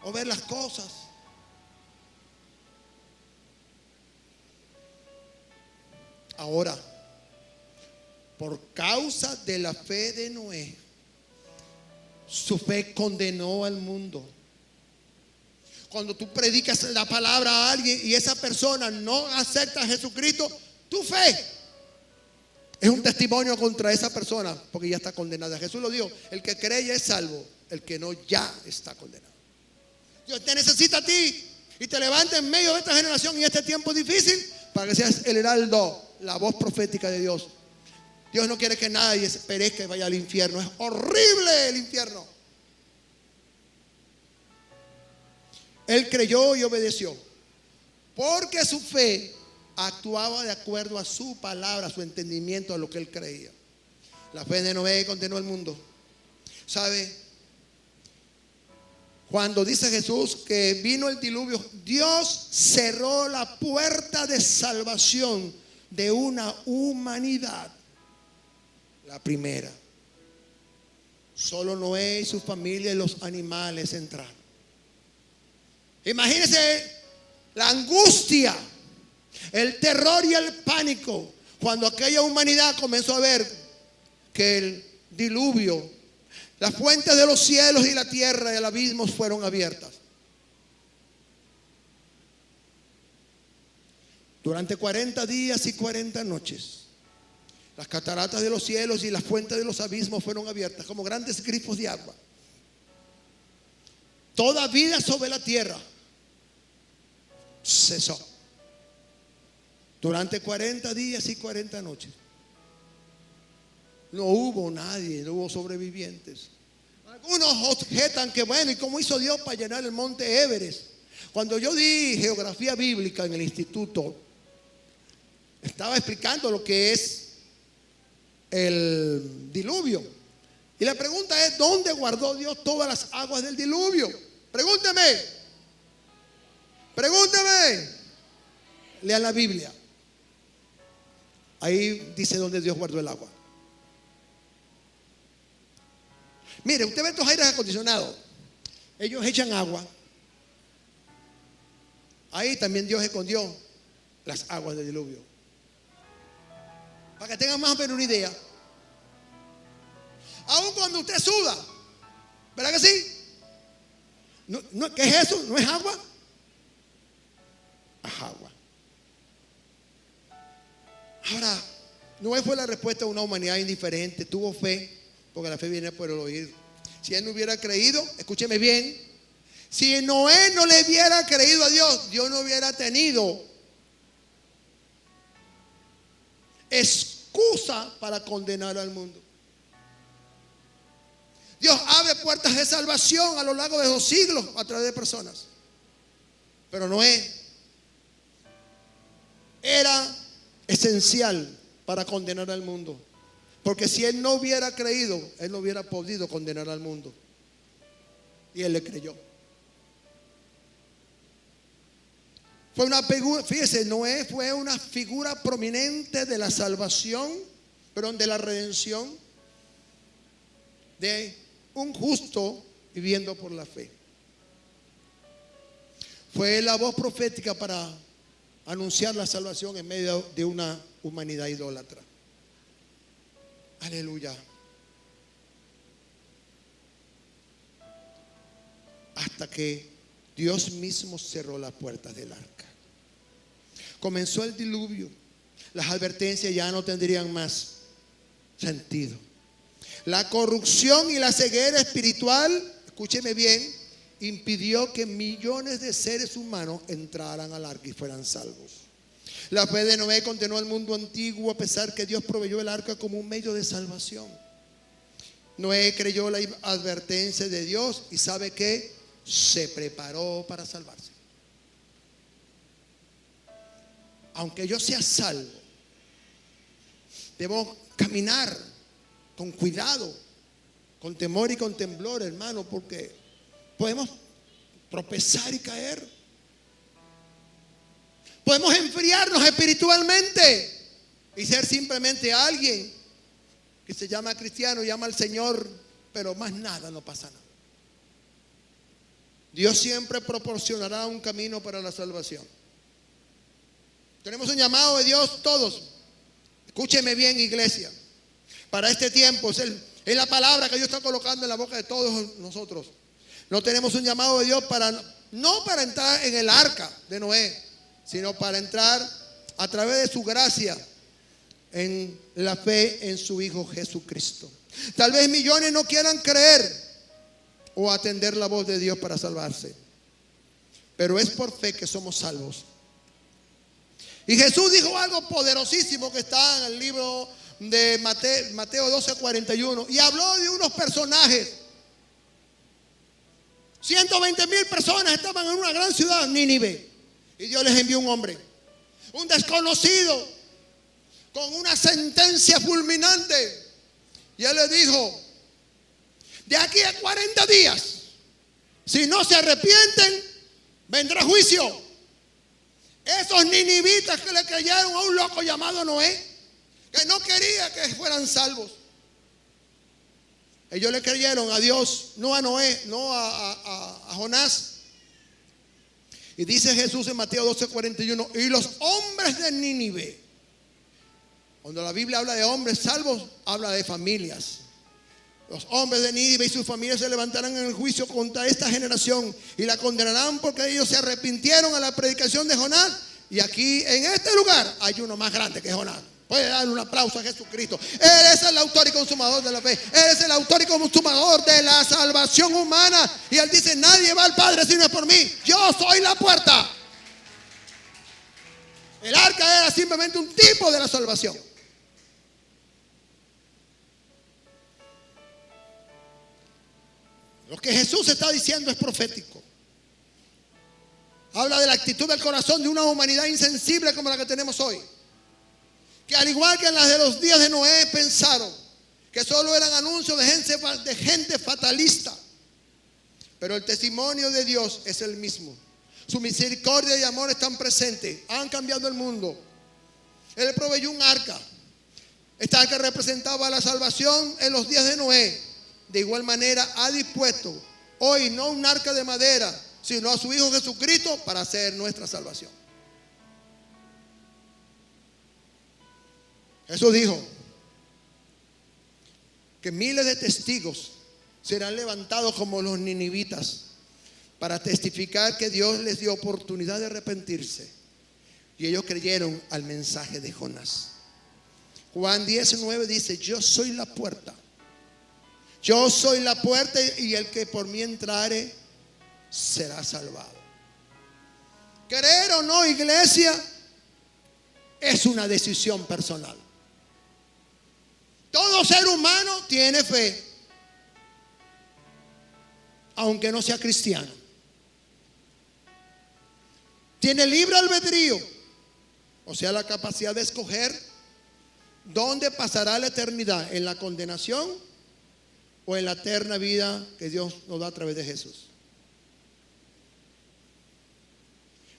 o ver las cosas. Ahora, por causa de la fe de Noé, su fe condenó al mundo. Cuando tú predicas la palabra a alguien y esa persona no acepta a Jesucristo, tu fe es un testimonio contra esa persona, porque ya está condenada. Jesús lo dijo: el que cree ya es salvo, el que no ya está condenado. Dios te necesita a ti y te levanta en medio de esta generación y este tiempo difícil para que seas el heraldo, la voz profética de Dios. Dios no quiere que nadie se perezca y vaya al infierno. Es horrible el infierno. Él creyó y obedeció, porque su fe actuaba de acuerdo a su palabra, a su entendimiento, a lo que él creía. La fe de Noé condenó el mundo. ¿Sabe? Cuando dice Jesús que vino el diluvio, Dios cerró la puerta de salvación de una humanidad. La primera. Solo Noé y su familia y los animales entraron. Imagínense la angustia, el terror y el pánico cuando aquella humanidad comenzó a ver que el diluvio, las fuentes de los cielos y la tierra y el abismo fueron abiertas. Durante 40 días y 40 noches Las cataratas de los cielos y las fuentes de los abismos fueron abiertas como grandes grifos de agua. Toda vida sobre la tierra cesó durante 40 días y 40 noches. No hubo nadie, no hubo sobrevivientes. Algunos objetan que bueno, ¿y cómo hizo Dios para llenar el monte Everest? Cuando yo di geografía bíblica en el instituto, estaba explicando lo que es el diluvio. Y la pregunta es, ¿dónde guardó Dios todas las aguas del diluvio? Pregúnteme. Lean la Biblia. Ahí dice dónde Dios guardó el agua. Mire, usted ve estos aires acondicionados. Ellos echan agua. Ahí también Dios escondió las aguas del diluvio. Para que tengan más o menos una idea. Aun cuando usted suda, ¿verdad que sí? ¿Qué es eso? ¿No es agua? Es agua. Ahora, Noé fue la respuesta de una humanidad indiferente. Tuvo fe, porque la fe viene por el oír. Si él no hubiera creído, escúcheme bien, si Noé no le hubiera creído a Dios, Dios no hubiera tenido excusa para condenar al mundo. Dios abre puertas de salvación a lo largo de los siglos a través de personas. Pero Noé era esencial para condenar al mundo. Porque si él no hubiera creído, él no hubiera podido condenar al mundo. Y él le creyó. Fue una figura, fíjese, Noé fue una figura prominente de la salvación, perdón, de la redención de un justo viviendo por la fe. Fue la voz profética para anunciar la salvación en medio de una humanidad idólatra. Aleluya. Hasta que Dios mismo cerró las puertas del arca. Comenzó el diluvio. Las advertencias ya no tendrían más sentido. La corrupción y la ceguera espiritual, escúcheme bien, impidió que millones de seres humanos entraran al arca y fueran salvos. La fe de Noé condenó al mundo antiguo a pesar que Dios proveyó el arca como un medio de salvación. Noé creyó la advertencia de Dios y ¿sabe qué? Se preparó para salvarse. Aunque yo sea salvo, debo caminar con cuidado, con temor y con temblor, hermano, porque podemos tropezar y caer. Podemos enfriarnos espiritualmente y ser simplemente alguien que se llama cristiano, llama al Señor, pero más nada, no pasa nada. Dios siempre proporcionará un camino para la salvación. Tenemos un llamado de Dios todos. Escúcheme bien, iglesia. Para este tiempo es la palabra que Dios está colocando en la boca de todos nosotros. No tenemos un llamado de Dios no para entrar en el arca de Noé, sino para entrar a través de su gracia en la fe en su Hijo Jesucristo. Tal vez millones no quieran creer o atender la voz de Dios para salvarse, pero es por fe que somos salvos. Y Jesús dijo algo poderosísimo que está en el libro de Mateo 12:41, y habló de unos personajes. 120,000 personas estaban en una gran ciudad, Nínive, y Dios les envió un hombre, un desconocido, con una sentencia fulminante. Y él les dijo: de aquí a 40 días, si no se arrepienten, vendrá juicio. Esos ninivitas que le creyeron a un loco llamado Noé, que no quería que fueran salvos, ellos le creyeron a Dios, no a Noé, no a Jonás. Y dice Jesús en Mateo 12:41, y los hombres de Nínive, cuando la Biblia habla de hombres salvos, habla de familias. Los hombres de Nínive y sus familias se levantarán en el juicio contra esta generación y la condenarán porque ellos se arrepintieron a la predicación de Jonás. Y aquí en este lugar hay uno más grande que Jonás. Puede darle un aplauso a Jesucristo. Él es el autor y consumador de la fe. Él es el autor y consumador de la salvación humana. Y Él dice, nadie va al Padre si no es por mí. Yo soy la puerta. El arca era simplemente un tipo de la salvación. Lo que Jesús está diciendo es profético. Habla de la actitud del corazón de una humanidad insensible como la que tenemos hoy. Que al igual que en las de los días de Noé pensaron que solo eran anuncios de gente fatalista. Pero el testimonio de Dios es el mismo. Su misericordia y amor están presentes. Han cambiado el mundo. Él proveyó un arca. Esta arca representaba la salvación en los días de Noé. De igual manera ha dispuesto hoy no un arca de madera, sino a su Hijo Jesucristo para hacer nuestra salvación. Jesús dijo que miles de testigos serán levantados como los ninivitas para testificar que Dios les dio oportunidad de arrepentirse. Y ellos creyeron al mensaje de Jonás. Juan 19 dice, yo soy la puerta. Yo soy la puerta y el que por mí entrare será salvado. Creer o no, iglesia, es una decisión personal. Todo ser humano tiene fe, aunque no sea cristiano. Tiene libre albedrío, o sea, la capacidad de escoger dónde pasará la eternidad, en la condenación o en la eterna vida que Dios nos da a través de Jesús.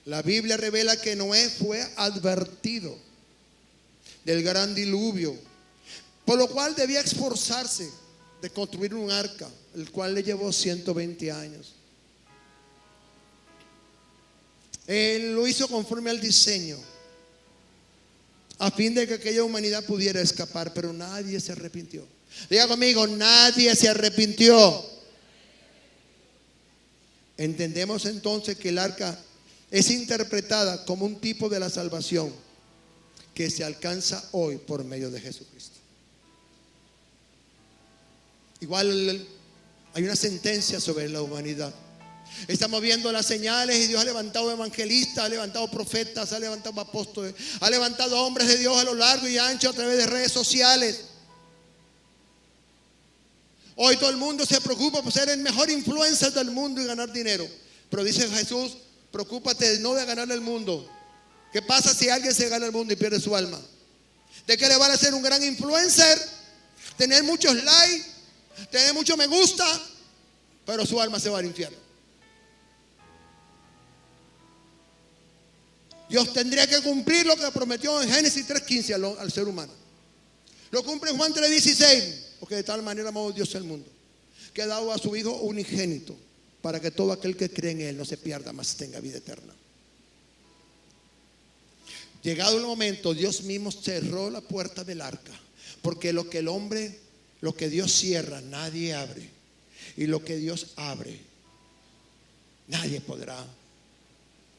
La Biblia revela que Noé fue advertido del gran diluvio, por lo cual debía esforzarse de construir un arca, el cual le llevó 120 años. Él lo hizo conforme al diseño, a fin de que aquella humanidad pudiera escapar, pero nadie se arrepintió. Diga conmigo, nadie se arrepintió. Entendemos entonces que el arca es interpretada como un tipo de la salvación que se alcanza hoy por medio de Jesucristo. Igual hay una sentencia sobre la humanidad. Estamos viendo las señales y Dios ha levantado evangelistas, ha levantado profetas, ha levantado apóstoles, ha levantado hombres de Dios a lo largo y ancho a través de redes sociales. Hoy todo el mundo se preocupa por ser el mejor influencer del mundo y ganar dinero. Pero dice Jesús, preocúpate no de ganar el mundo. ¿Qué pasa si alguien se gana el mundo y pierde su alma? ¿De qué le van a ser un gran influencer? Tener muchos likes, tener mucho me gusta, pero su alma se va al infierno. Dios tendría que cumplir lo que prometió en Génesis 3:15 al ser humano. Lo cumple en Juan 3:16, porque de tal manera amó Dios el mundo, que ha dado a su Hijo unigénito, para que todo aquel que cree en Él no se pierda, mas tenga vida eterna. Llegado el momento, Dios mismo cerró la puerta del arca, porque lo que Dios cierra, nadie abre, y lo que Dios abre, nadie podrá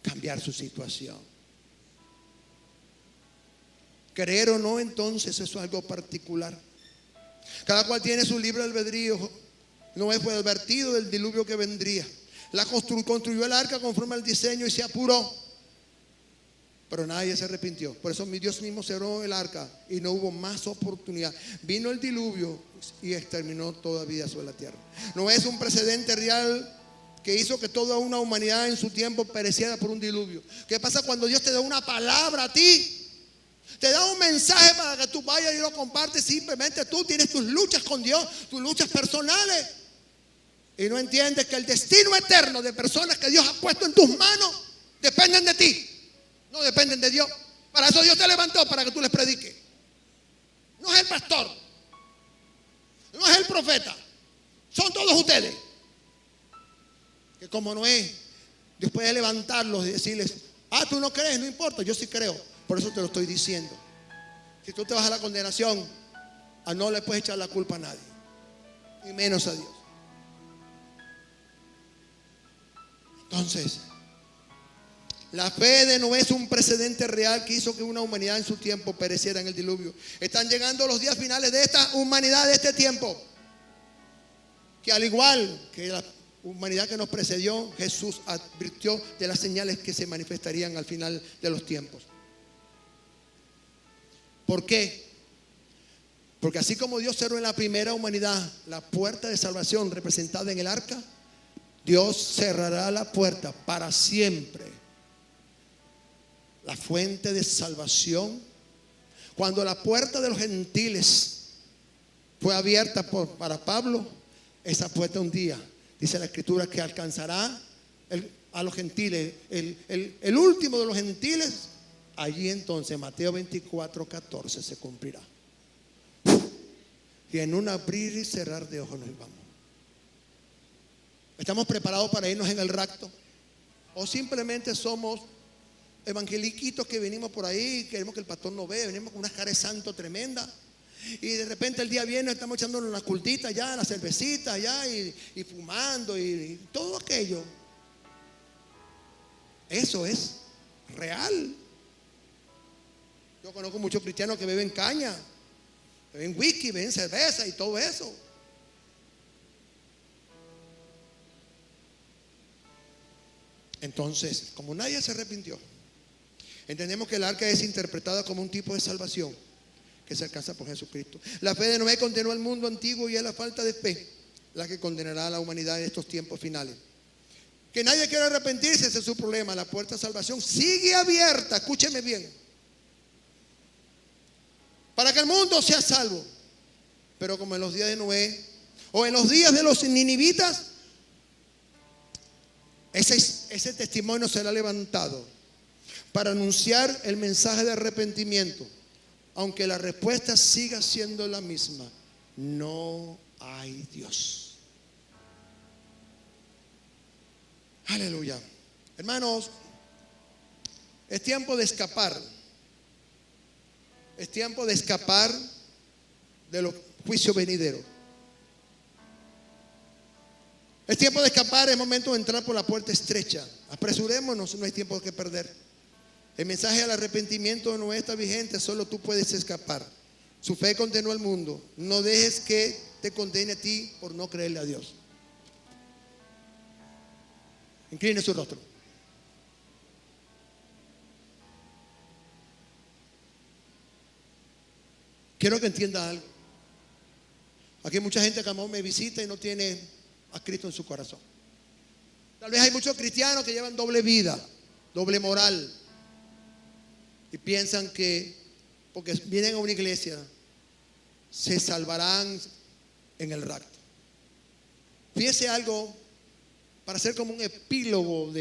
cambiar su situación. Creer o no, entonces eso es algo particular. Cada cual tiene su libre albedrío. Noé fue advertido del diluvio que vendría. Construyó el arca conforme al diseño y se apuró, pero nadie se arrepintió. Por eso mi Dios mismo cerró el arca y no hubo más oportunidad. Vino el diluvio y exterminó toda vida sobre la tierra. Noé es un precedente real que hizo que toda una humanidad en su tiempo pereciera por un diluvio. ¿Qué pasa cuando Dios te da una palabra a ti? Te da un mensaje para que tú vayas y lo compartes. Simplemente tú tienes tus luchas con Dios, tus luchas personales, y no entiendes que el destino eterno de personas que Dios ha puesto en tus manos dependen de ti, no dependen de Dios. Para eso Dios te levantó, para que tú les prediques. No es el pastor, no es el profeta, son todos ustedes. Que como Noé, Dios puede levantarlos y decirles, tú no crees, no importa, yo sí creo. Por eso te lo estoy diciendo. Si tú te vas a la condenación, no le puedes echar la culpa a nadie, y menos a Dios. Entonces, La fe de Noé es un precedente real que hizo que una humanidad en su tiempo pereciera en el diluvio. Están llegando los días finales de esta humanidad, de este tiempo, que al igual que la humanidad que nos precedió, Jesús advirtió de las señales que se manifestarían al final de los tiempos. ¿Por qué? Porque así como Dios cerró en la primera humanidad la puerta de salvación representada en el arca, Dios cerrará la puerta para siempre, la fuente de salvación. Cuando la puerta de los gentiles fue abierta para Pablo, esa puerta un día, dice la Escritura, que alcanzará a los gentiles, el último de los gentiles. Allí entonces Mateo 24:14 se cumplirá. Y en un abrir y cerrar de ojos nos vamos. ¿Estamos preparados para irnos en el rapto? ¿O simplemente somos evangeliquitos que venimos por ahí, queremos que el pastor nos vea, venimos con unas caras de santo tremenda, y de repente el día viene, estamos echándonos una cultita ya, la cervecita ya, y fumando y todo aquello? Eso es real. Yo conozco muchos cristianos que beben caña, beben whisky, beben cerveza y todo eso. Entonces, como nadie se arrepintió, entendemos que el arca es interpretada como un tipo de salvación que se alcanza por Jesucristo. La fe de Noé condenó al mundo antiguo y es la falta de fe la que condenará a la humanidad en estos tiempos finales. Que nadie quiera arrepentirse, ese es su problema. La puerta de salvación sigue abierta, escúcheme bien, para que el mundo sea salvo. Pero como en los días de Noé o en los días de los ninivitas, ese testimonio será levantado para anunciar el mensaje de arrepentimiento, aunque la respuesta siga siendo la misma: no hay Dios. Aleluya. Hermanos, es tiempo de escapar. Es tiempo de escapar de los juicios venideros. Es tiempo de escapar, es momento de entrar por la puerta estrecha. Apresurémonos, no hay tiempo que perder. El mensaje al arrepentimiento no está vigente, solo tú puedes escapar. Su fe condenó al mundo. No dejes que te condene a ti por no creerle a Dios. Incline su rostro. Quiero que entienda algo. Aquí hay mucha gente que a lo mejor me visita y no tiene a Cristo en su corazón. Tal vez hay muchos cristianos que llevan doble vida, doble moral, y piensan que porque vienen a una iglesia se salvarán en el rapto. Fíjese algo para hacer como un epílogo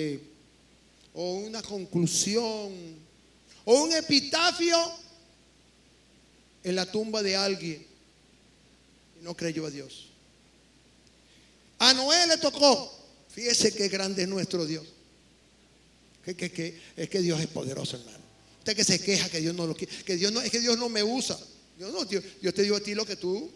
o una conclusión o un epitafio en la tumba de alguien que no creyó a Dios. A Noé le tocó. Fíjese qué grande es nuestro Dios. Es que Dios es poderoso, hermano. Usted que se queja que Dios no lo quiere, que Dios no me usa. Dios te dio a ti lo que tú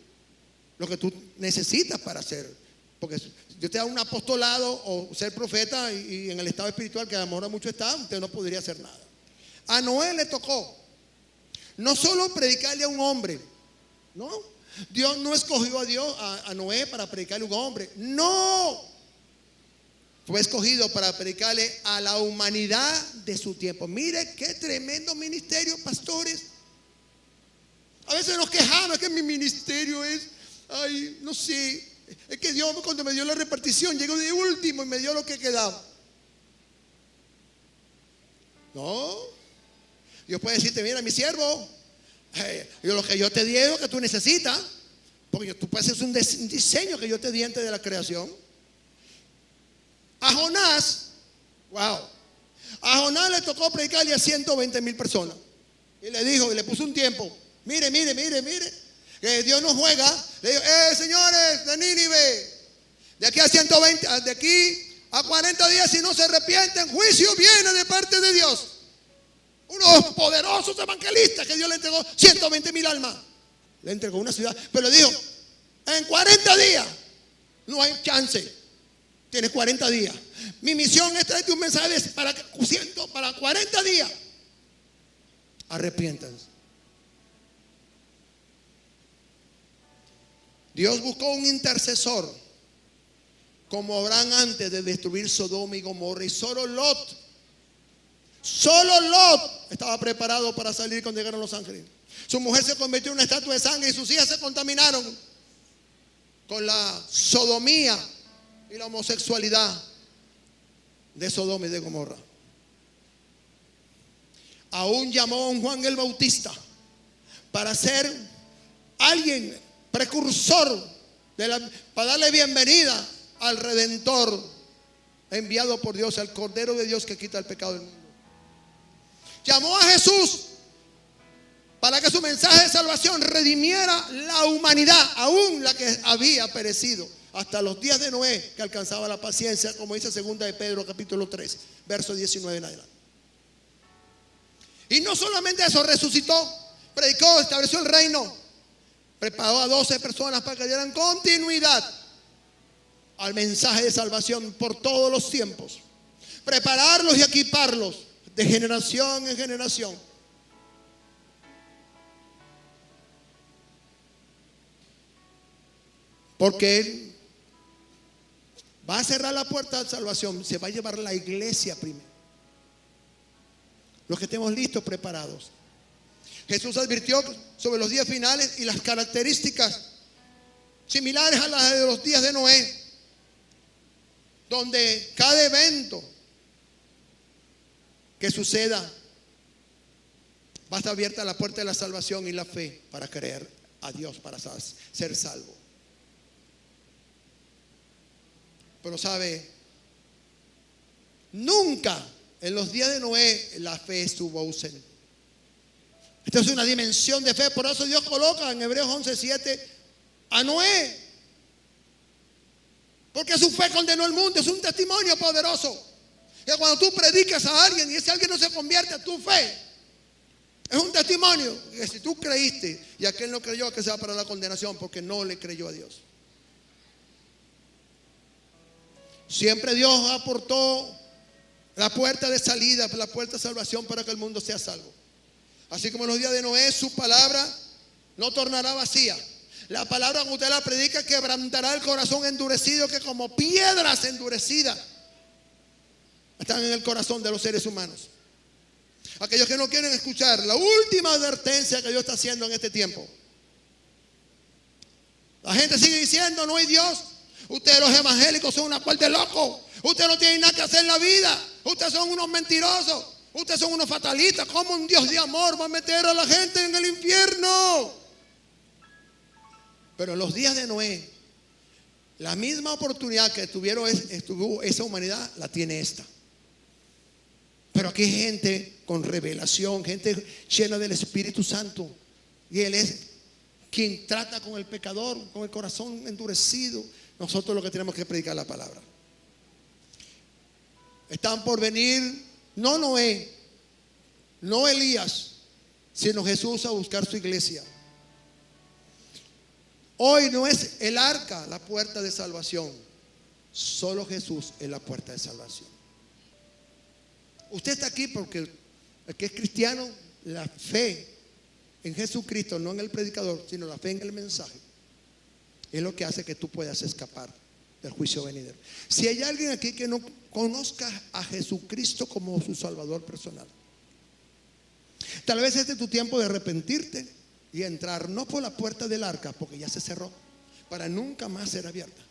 necesitas para hacer. Porque Dios te da un apostolado o ser profeta y en el estado espiritual que a lo mejor mucho está, usted no podría hacer nada. A Noé le tocó no solo predicarle a un hombre, no. Dios no escogió a Noé para predicarle a un hombre, no. Fue escogido para predicarle a la humanidad de su tiempo. Mire qué tremendo ministerio, pastores. A veces nos quejamos, es que mi ministerio es, no sé, es que Dios cuando me dio la repartición llegó de último y me dio lo que quedaba. No, Dios puede decirte: mira, mi siervo, lo que yo te di es lo que tú necesitas, porque tú puedes hacer un diseño que yo te di antes de la creación. A Jonás le tocó predicarle a 120,000 personas. Y le dijo, y le puso un tiempo. Mire, que Dios no juega. Le dijo: señores de Nínive, de aquí a 40 días, si no se arrepienten, juicio viene de parte de Dios. Unos poderosos evangelistas que Dios le entregó 120,000 almas. Le entregó una ciudad, pero le dijo: en 40 días no hay chance. Tienes 40 días. Mi misión es traerte un mensaje para 40 días. Arrepiéntanse. Dios buscó un intercesor como Abraham antes de destruir Sodoma y Gomorra. Y solo Lot estaba preparado para salir cuando llegaron los ángeles. Su mujer se convirtió en una estatua de sangre y sus hijas se contaminaron con la sodomía y la homosexualidad de Sodoma y de Gomorra. Aún llamó a un Juan el Bautista para ser alguien precursor para darle bienvenida al Redentor enviado por Dios, al Cordero de Dios que quita el pecado del mundo. Llamó a Jesús para que su mensaje de salvación redimiera la humanidad, aún la que había perecido hasta los días de Noé, que alcanzaba la paciencia, como dice 2 de Pedro capítulo 3 verso 19 en adelante. Y no solamente eso, resucitó, predicó, estableció el reino, preparó a 12 personas para que dieran continuidad al mensaje de salvación por todos los tiempos, prepararlos y equiparlos de generación en generación. Porque Él va a cerrar la puerta de salvación, se va a llevar la iglesia primero, los que estemos listos, preparados. Jesús advirtió sobre los días finales y las características similares a las de los días de Noé, donde cada evento que suceda va a estar abierta la puerta de la salvación y la fe para creer a Dios, para ser salvo. Pero sabe, nunca en los días de Noé la fe estuvo ausente. Esta es una dimensión de fe. Por eso Dios coloca en Hebreos 11:7 a Noé, porque su fe condenó el mundo. Es un testimonio poderoso que cuando tú predicas a alguien y ese alguien no se convierte a tu fe, es un testimonio que si tú creíste y aquel no creyó, que se va para la condenación porque no le creyó a Dios. Siempre Dios aportó la puerta de salida, la puerta de salvación para que el mundo sea salvo. Así como en los días de Noé, su palabra no tornará vacía. La palabra que usted la predica quebrantará el corazón endurecido, que como piedras endurecidas están en el corazón de los seres humanos. Aquellos que no quieren escuchar la última advertencia que Dios está haciendo en este tiempo. La gente sigue diciendo: no hay Dios. Ustedes los evangélicos son una parte de locos. Ustedes no tienen nada que hacer en la vida. Ustedes son unos mentirosos. Ustedes son unos fatalistas. ¿Cómo un Dios de amor va a meter a la gente en el infierno? Pero en los días de Noé, la misma oportunidad que tuvo esa humanidad, la tiene esta. Pero aquí hay gente con revelación, gente llena del Espíritu Santo. Y Él es quien trata con el pecador, con el corazón endurecido. Nosotros lo que tenemos que predicar la palabra. Están por venir, no Noé, no Elías, sino Jesús a buscar su iglesia. Hoy no es el arca la puerta de salvación, solo Jesús es la puerta de salvación. Usted está aquí porque el que es cristiano, la fe en Jesucristo, no en el predicador, sino la fe en el mensaje, es lo que hace que tú puedas escapar del juicio venidero. Si hay alguien aquí que no conozca a Jesucristo como su Salvador personal, tal vez este es tu tiempo de arrepentirte y entrar, no por la puerta del arca, porque ya se cerró, para nunca más ser abierta.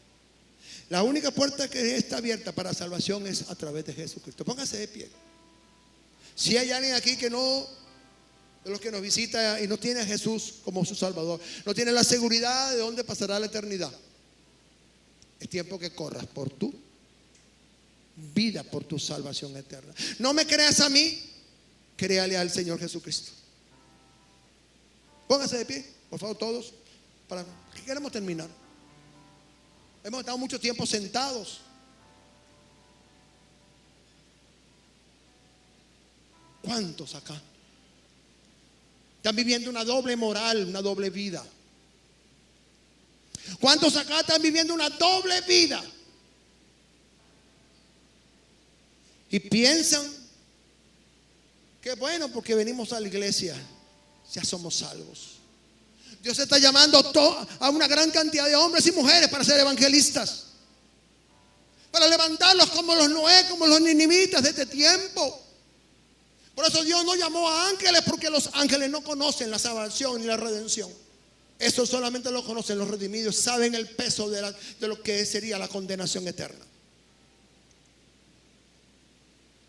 La única puerta que está abierta para salvación es a través de Jesucristo. Póngase de pie. Si hay alguien aquí que no, de los que nos visita y no tiene a Jesús como su Salvador, no tiene la seguridad de dónde pasará la eternidad, es tiempo que corras por tu vida, por tu salvación eterna. No me creas a mí, créale al Señor Jesucristo. Pónganse de pie, por favor, todos, para que queremos terminar. Hemos estado mucho tiempo sentados. ¿Cuántos acá están viviendo una doble moral, una doble vida? ¿Cuántos acá están viviendo una doble vida? Y piensan que bueno, porque venimos a la iglesia, ya somos salvos. Dios está llamando a una gran cantidad de hombres y mujeres para ser evangelistas, para levantarlos como los Noé, como los ninivitas de este tiempo. Por eso Dios no llamó a ángeles, porque los ángeles no conocen la salvación ni la redención. Eso solamente lo conocen los redimidos, saben el peso de lo que sería la condenación eterna.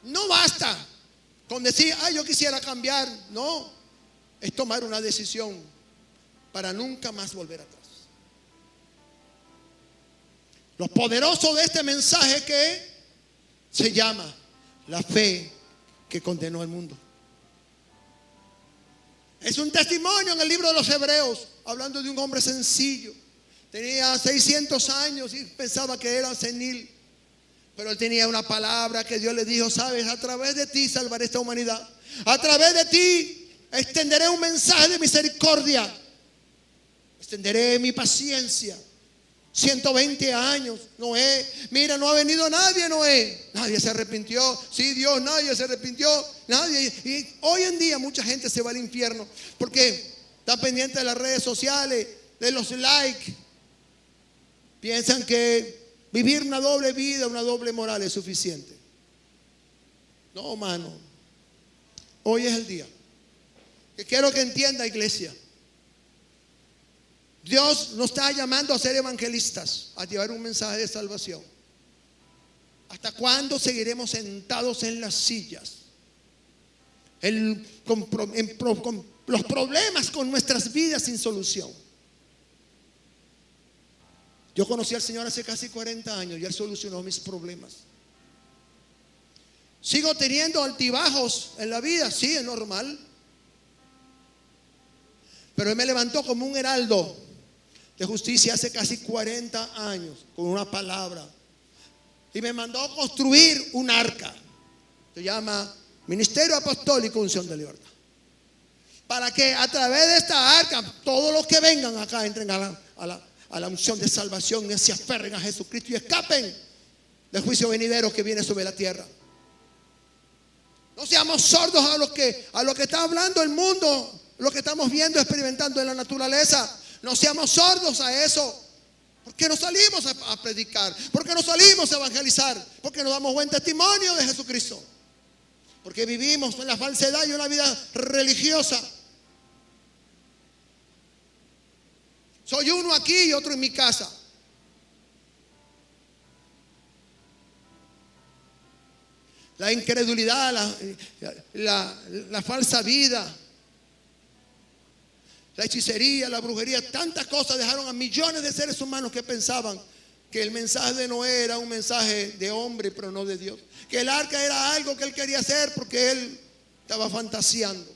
No basta con decir, yo quisiera cambiar. No, es tomar una decisión para nunca más volver atrás. Lo poderoso de este mensaje que se llama la fe que condenó al mundo. Es un testimonio en el libro de los Hebreos, hablando de un hombre sencillo. Tenía 600 años y pensaba que era senil. Pero él tenía una palabra que Dios le dijo: sabes, a través de ti salvaré esta humanidad. A través de ti extenderé un mensaje de misericordia. Extenderé mi paciencia. 120 años, Noé. Mira, no ha venido nadie, Noé. Nadie se arrepintió. Sí, Dios, nadie se arrepintió. Nadie. Y hoy en día mucha gente se va al infierno porque está pendiente de las redes sociales, de los likes. Piensan que vivir una doble vida, una doble moral es suficiente. No, hermano. Hoy es el día que quiero que entienda, iglesia. Dios nos está llamando a ser evangelistas, a llevar un mensaje de salvación. ¿Hasta cuándo seguiremos sentados en las sillas? Con los problemas con nuestras vidas sin solución. Yo conocí al Señor hace casi 40 años y Él solucionó mis problemas. ¿Sigo teniendo altibajos en la vida? Sí, es normal. Pero Él me levantó como un heraldo de justicia hace casi 40 años con una palabra. Y me mandó a construir un arca. Se llama Ministerio Apostólico Unción de Libertad. Para que a través de esta arca todos los que vengan acá entren a la unción de salvación y se aferren a Jesucristo y escapen del juicio venidero que viene sobre la tierra. No seamos sordos a lo que está hablando el mundo, lo que estamos viendo, experimentando en la naturaleza. No seamos sordos a eso. ¿Por qué no salimos a predicar? ¿Por qué no salimos a evangelizar? Porque nos damos buen testimonio de Jesucristo. Porque vivimos en la falsedad y una vida religiosa. Soy uno aquí y otro en mi casa. La incredulidad, la falsa vida, la hechicería, la brujería, tantas cosas dejaron a millones de seres humanos que pensaban que el mensaje de Noé era un mensaje de hombre, pero no de Dios. Que el arca era algo que él quería hacer porque él estaba fantaseando.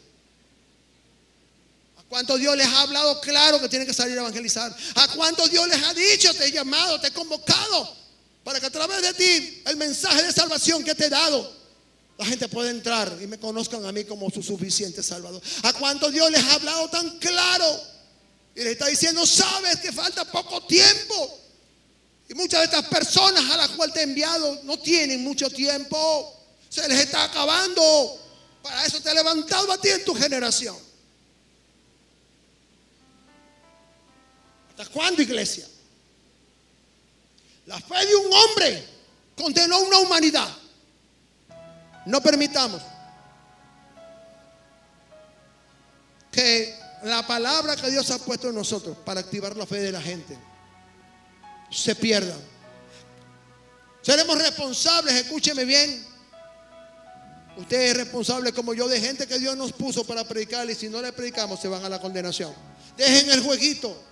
¿A cuántos Dios les ha hablado claro que tienen que salir a evangelizar? ¿A cuántos Dios les ha dicho, te he llamado, te he convocado para que a través de ti el mensaje de salvación que te he dado, la gente pueda entrar y me conozcan a mí como su suficiente Salvador? ¿A cuántos Dios les ha hablado tan claro y les está diciendo, sabes que falta poco tiempo? Y muchas de estas personas a las cuales te he enviado no tienen mucho tiempo, se les está acabando. Para eso te he levantado a ti en tu generación. ¿Hasta cuándo, iglesia? La fe de un hombre condenó a una humanidad. No permitamos que la palabra que Dios ha puesto en nosotros para activar la fe de la gente se pierda. Seremos responsables, escúcheme bien. Usted es responsable como yo de gente que Dios nos puso para predicar, y si no le predicamos se van a la condenación. Dejen el jueguito.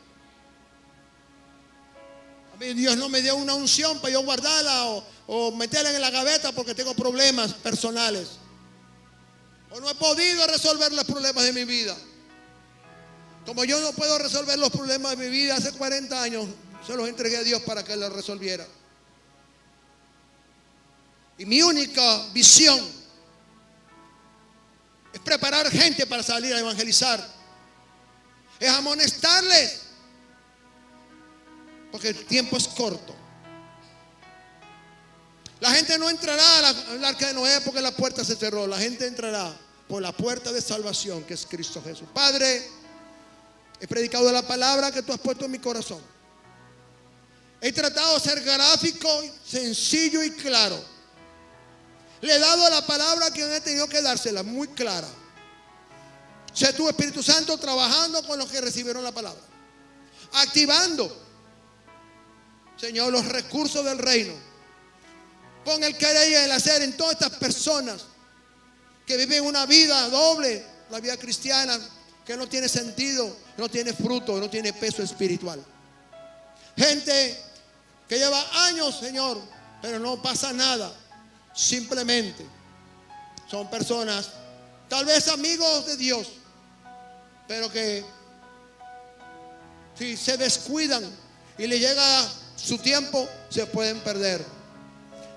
A mí Dios no me dio una unción para yo guardarla o meterla en la gaveta porque tengo problemas personales o no he podido resolver los problemas de mi vida. Como yo no puedo resolver los problemas de mi vida, hace 40 años se los entregué a Dios para que Él los resolviera. Y mi única visión es preparar gente para salir a evangelizar, es amonestarles, porque el tiempo es corto. La gente no entrará al arca de Noé porque la puerta se cerró. La gente entrará por la puerta de salvación, que es Cristo Jesús. Padre, he predicado la palabra que tú has puesto en mi corazón. He tratado de ser gráfico, sencillo y claro. Le he dado la palabra que he tenido que dársela, muy clara. Sé tu Espíritu Santo trabajando con los que recibieron la palabra, activando, Señor, los recursos del reino. Pon el querer y el hacer en todas estas personas que viven una vida doble, la vida cristiana, que no tiene sentido, no tiene fruto, no tiene peso espiritual. Gente que lleva años, Señor, pero no pasa nada. Simplemente son personas, tal vez amigos de Dios, pero que si se descuidan y le llega su tiempo, se pueden perder.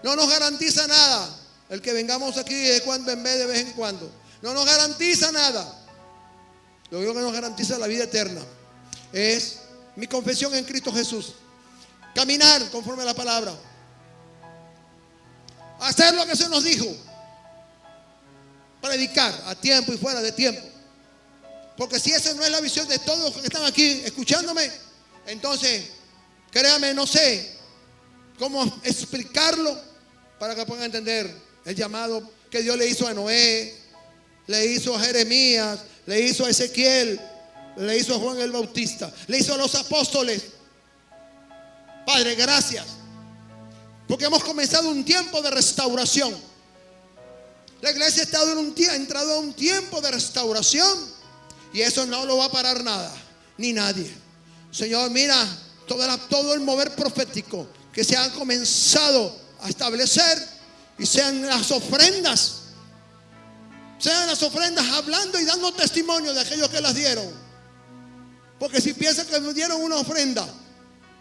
No nos garantiza nada el que vengamos aquí de cuando en vez en cuando. No nos garantiza nada. Lo único que nos garantiza la vida eterna es mi confesión en Cristo Jesús. Caminar conforme a la palabra. Hacer lo que se nos dijo. Predicar a tiempo y fuera de tiempo. Porque si esa no es la visión de todos los que están aquí escuchándome, entonces, créame, no sé cómo explicarlo para que puedan entender el llamado que Dios le hizo a Noé, le hizo a Jeremías, le hizo a Ezequiel, le hizo a Juan el Bautista, le hizo a los apóstoles. Padre, gracias, porque hemos comenzado un tiempo de restauración. La iglesia ha entrado a un tiempo de restauración, y eso no lo va a parar nada, ni nadie. Señor, mira todo el mover profético que se ha comenzado a establecer, y sean las ofrendas hablando y dando testimonio de aquellos que las dieron. Porque si piensan que nos dieron una ofrenda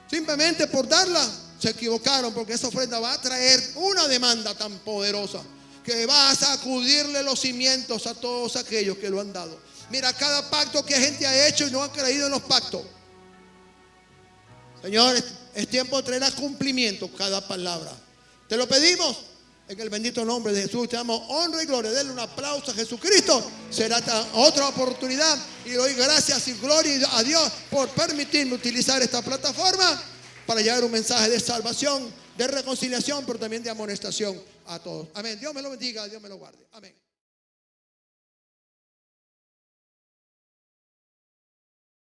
simplemente por darla, se equivocaron, porque esa ofrenda va a traer una demanda tan poderosa que va a sacudirle los cimientos a todos aquellos que lo han dado. Mira, cada pacto que gente ha hecho y no ha creído en los pactos, Señor, es tiempo de traer a cumplimiento cada palabra. Te lo pedimos en el bendito nombre de Jesús. Te damos honra y gloria. Denle un aplauso a Jesucristo. Será otra oportunidad. Y doy gracias y gloria a Dios por permitirme utilizar esta plataforma para llevar un mensaje de salvación, de reconciliación, pero también de amonestación a todos. Amén. Dios me lo bendiga, Dios me lo guarde. Amén.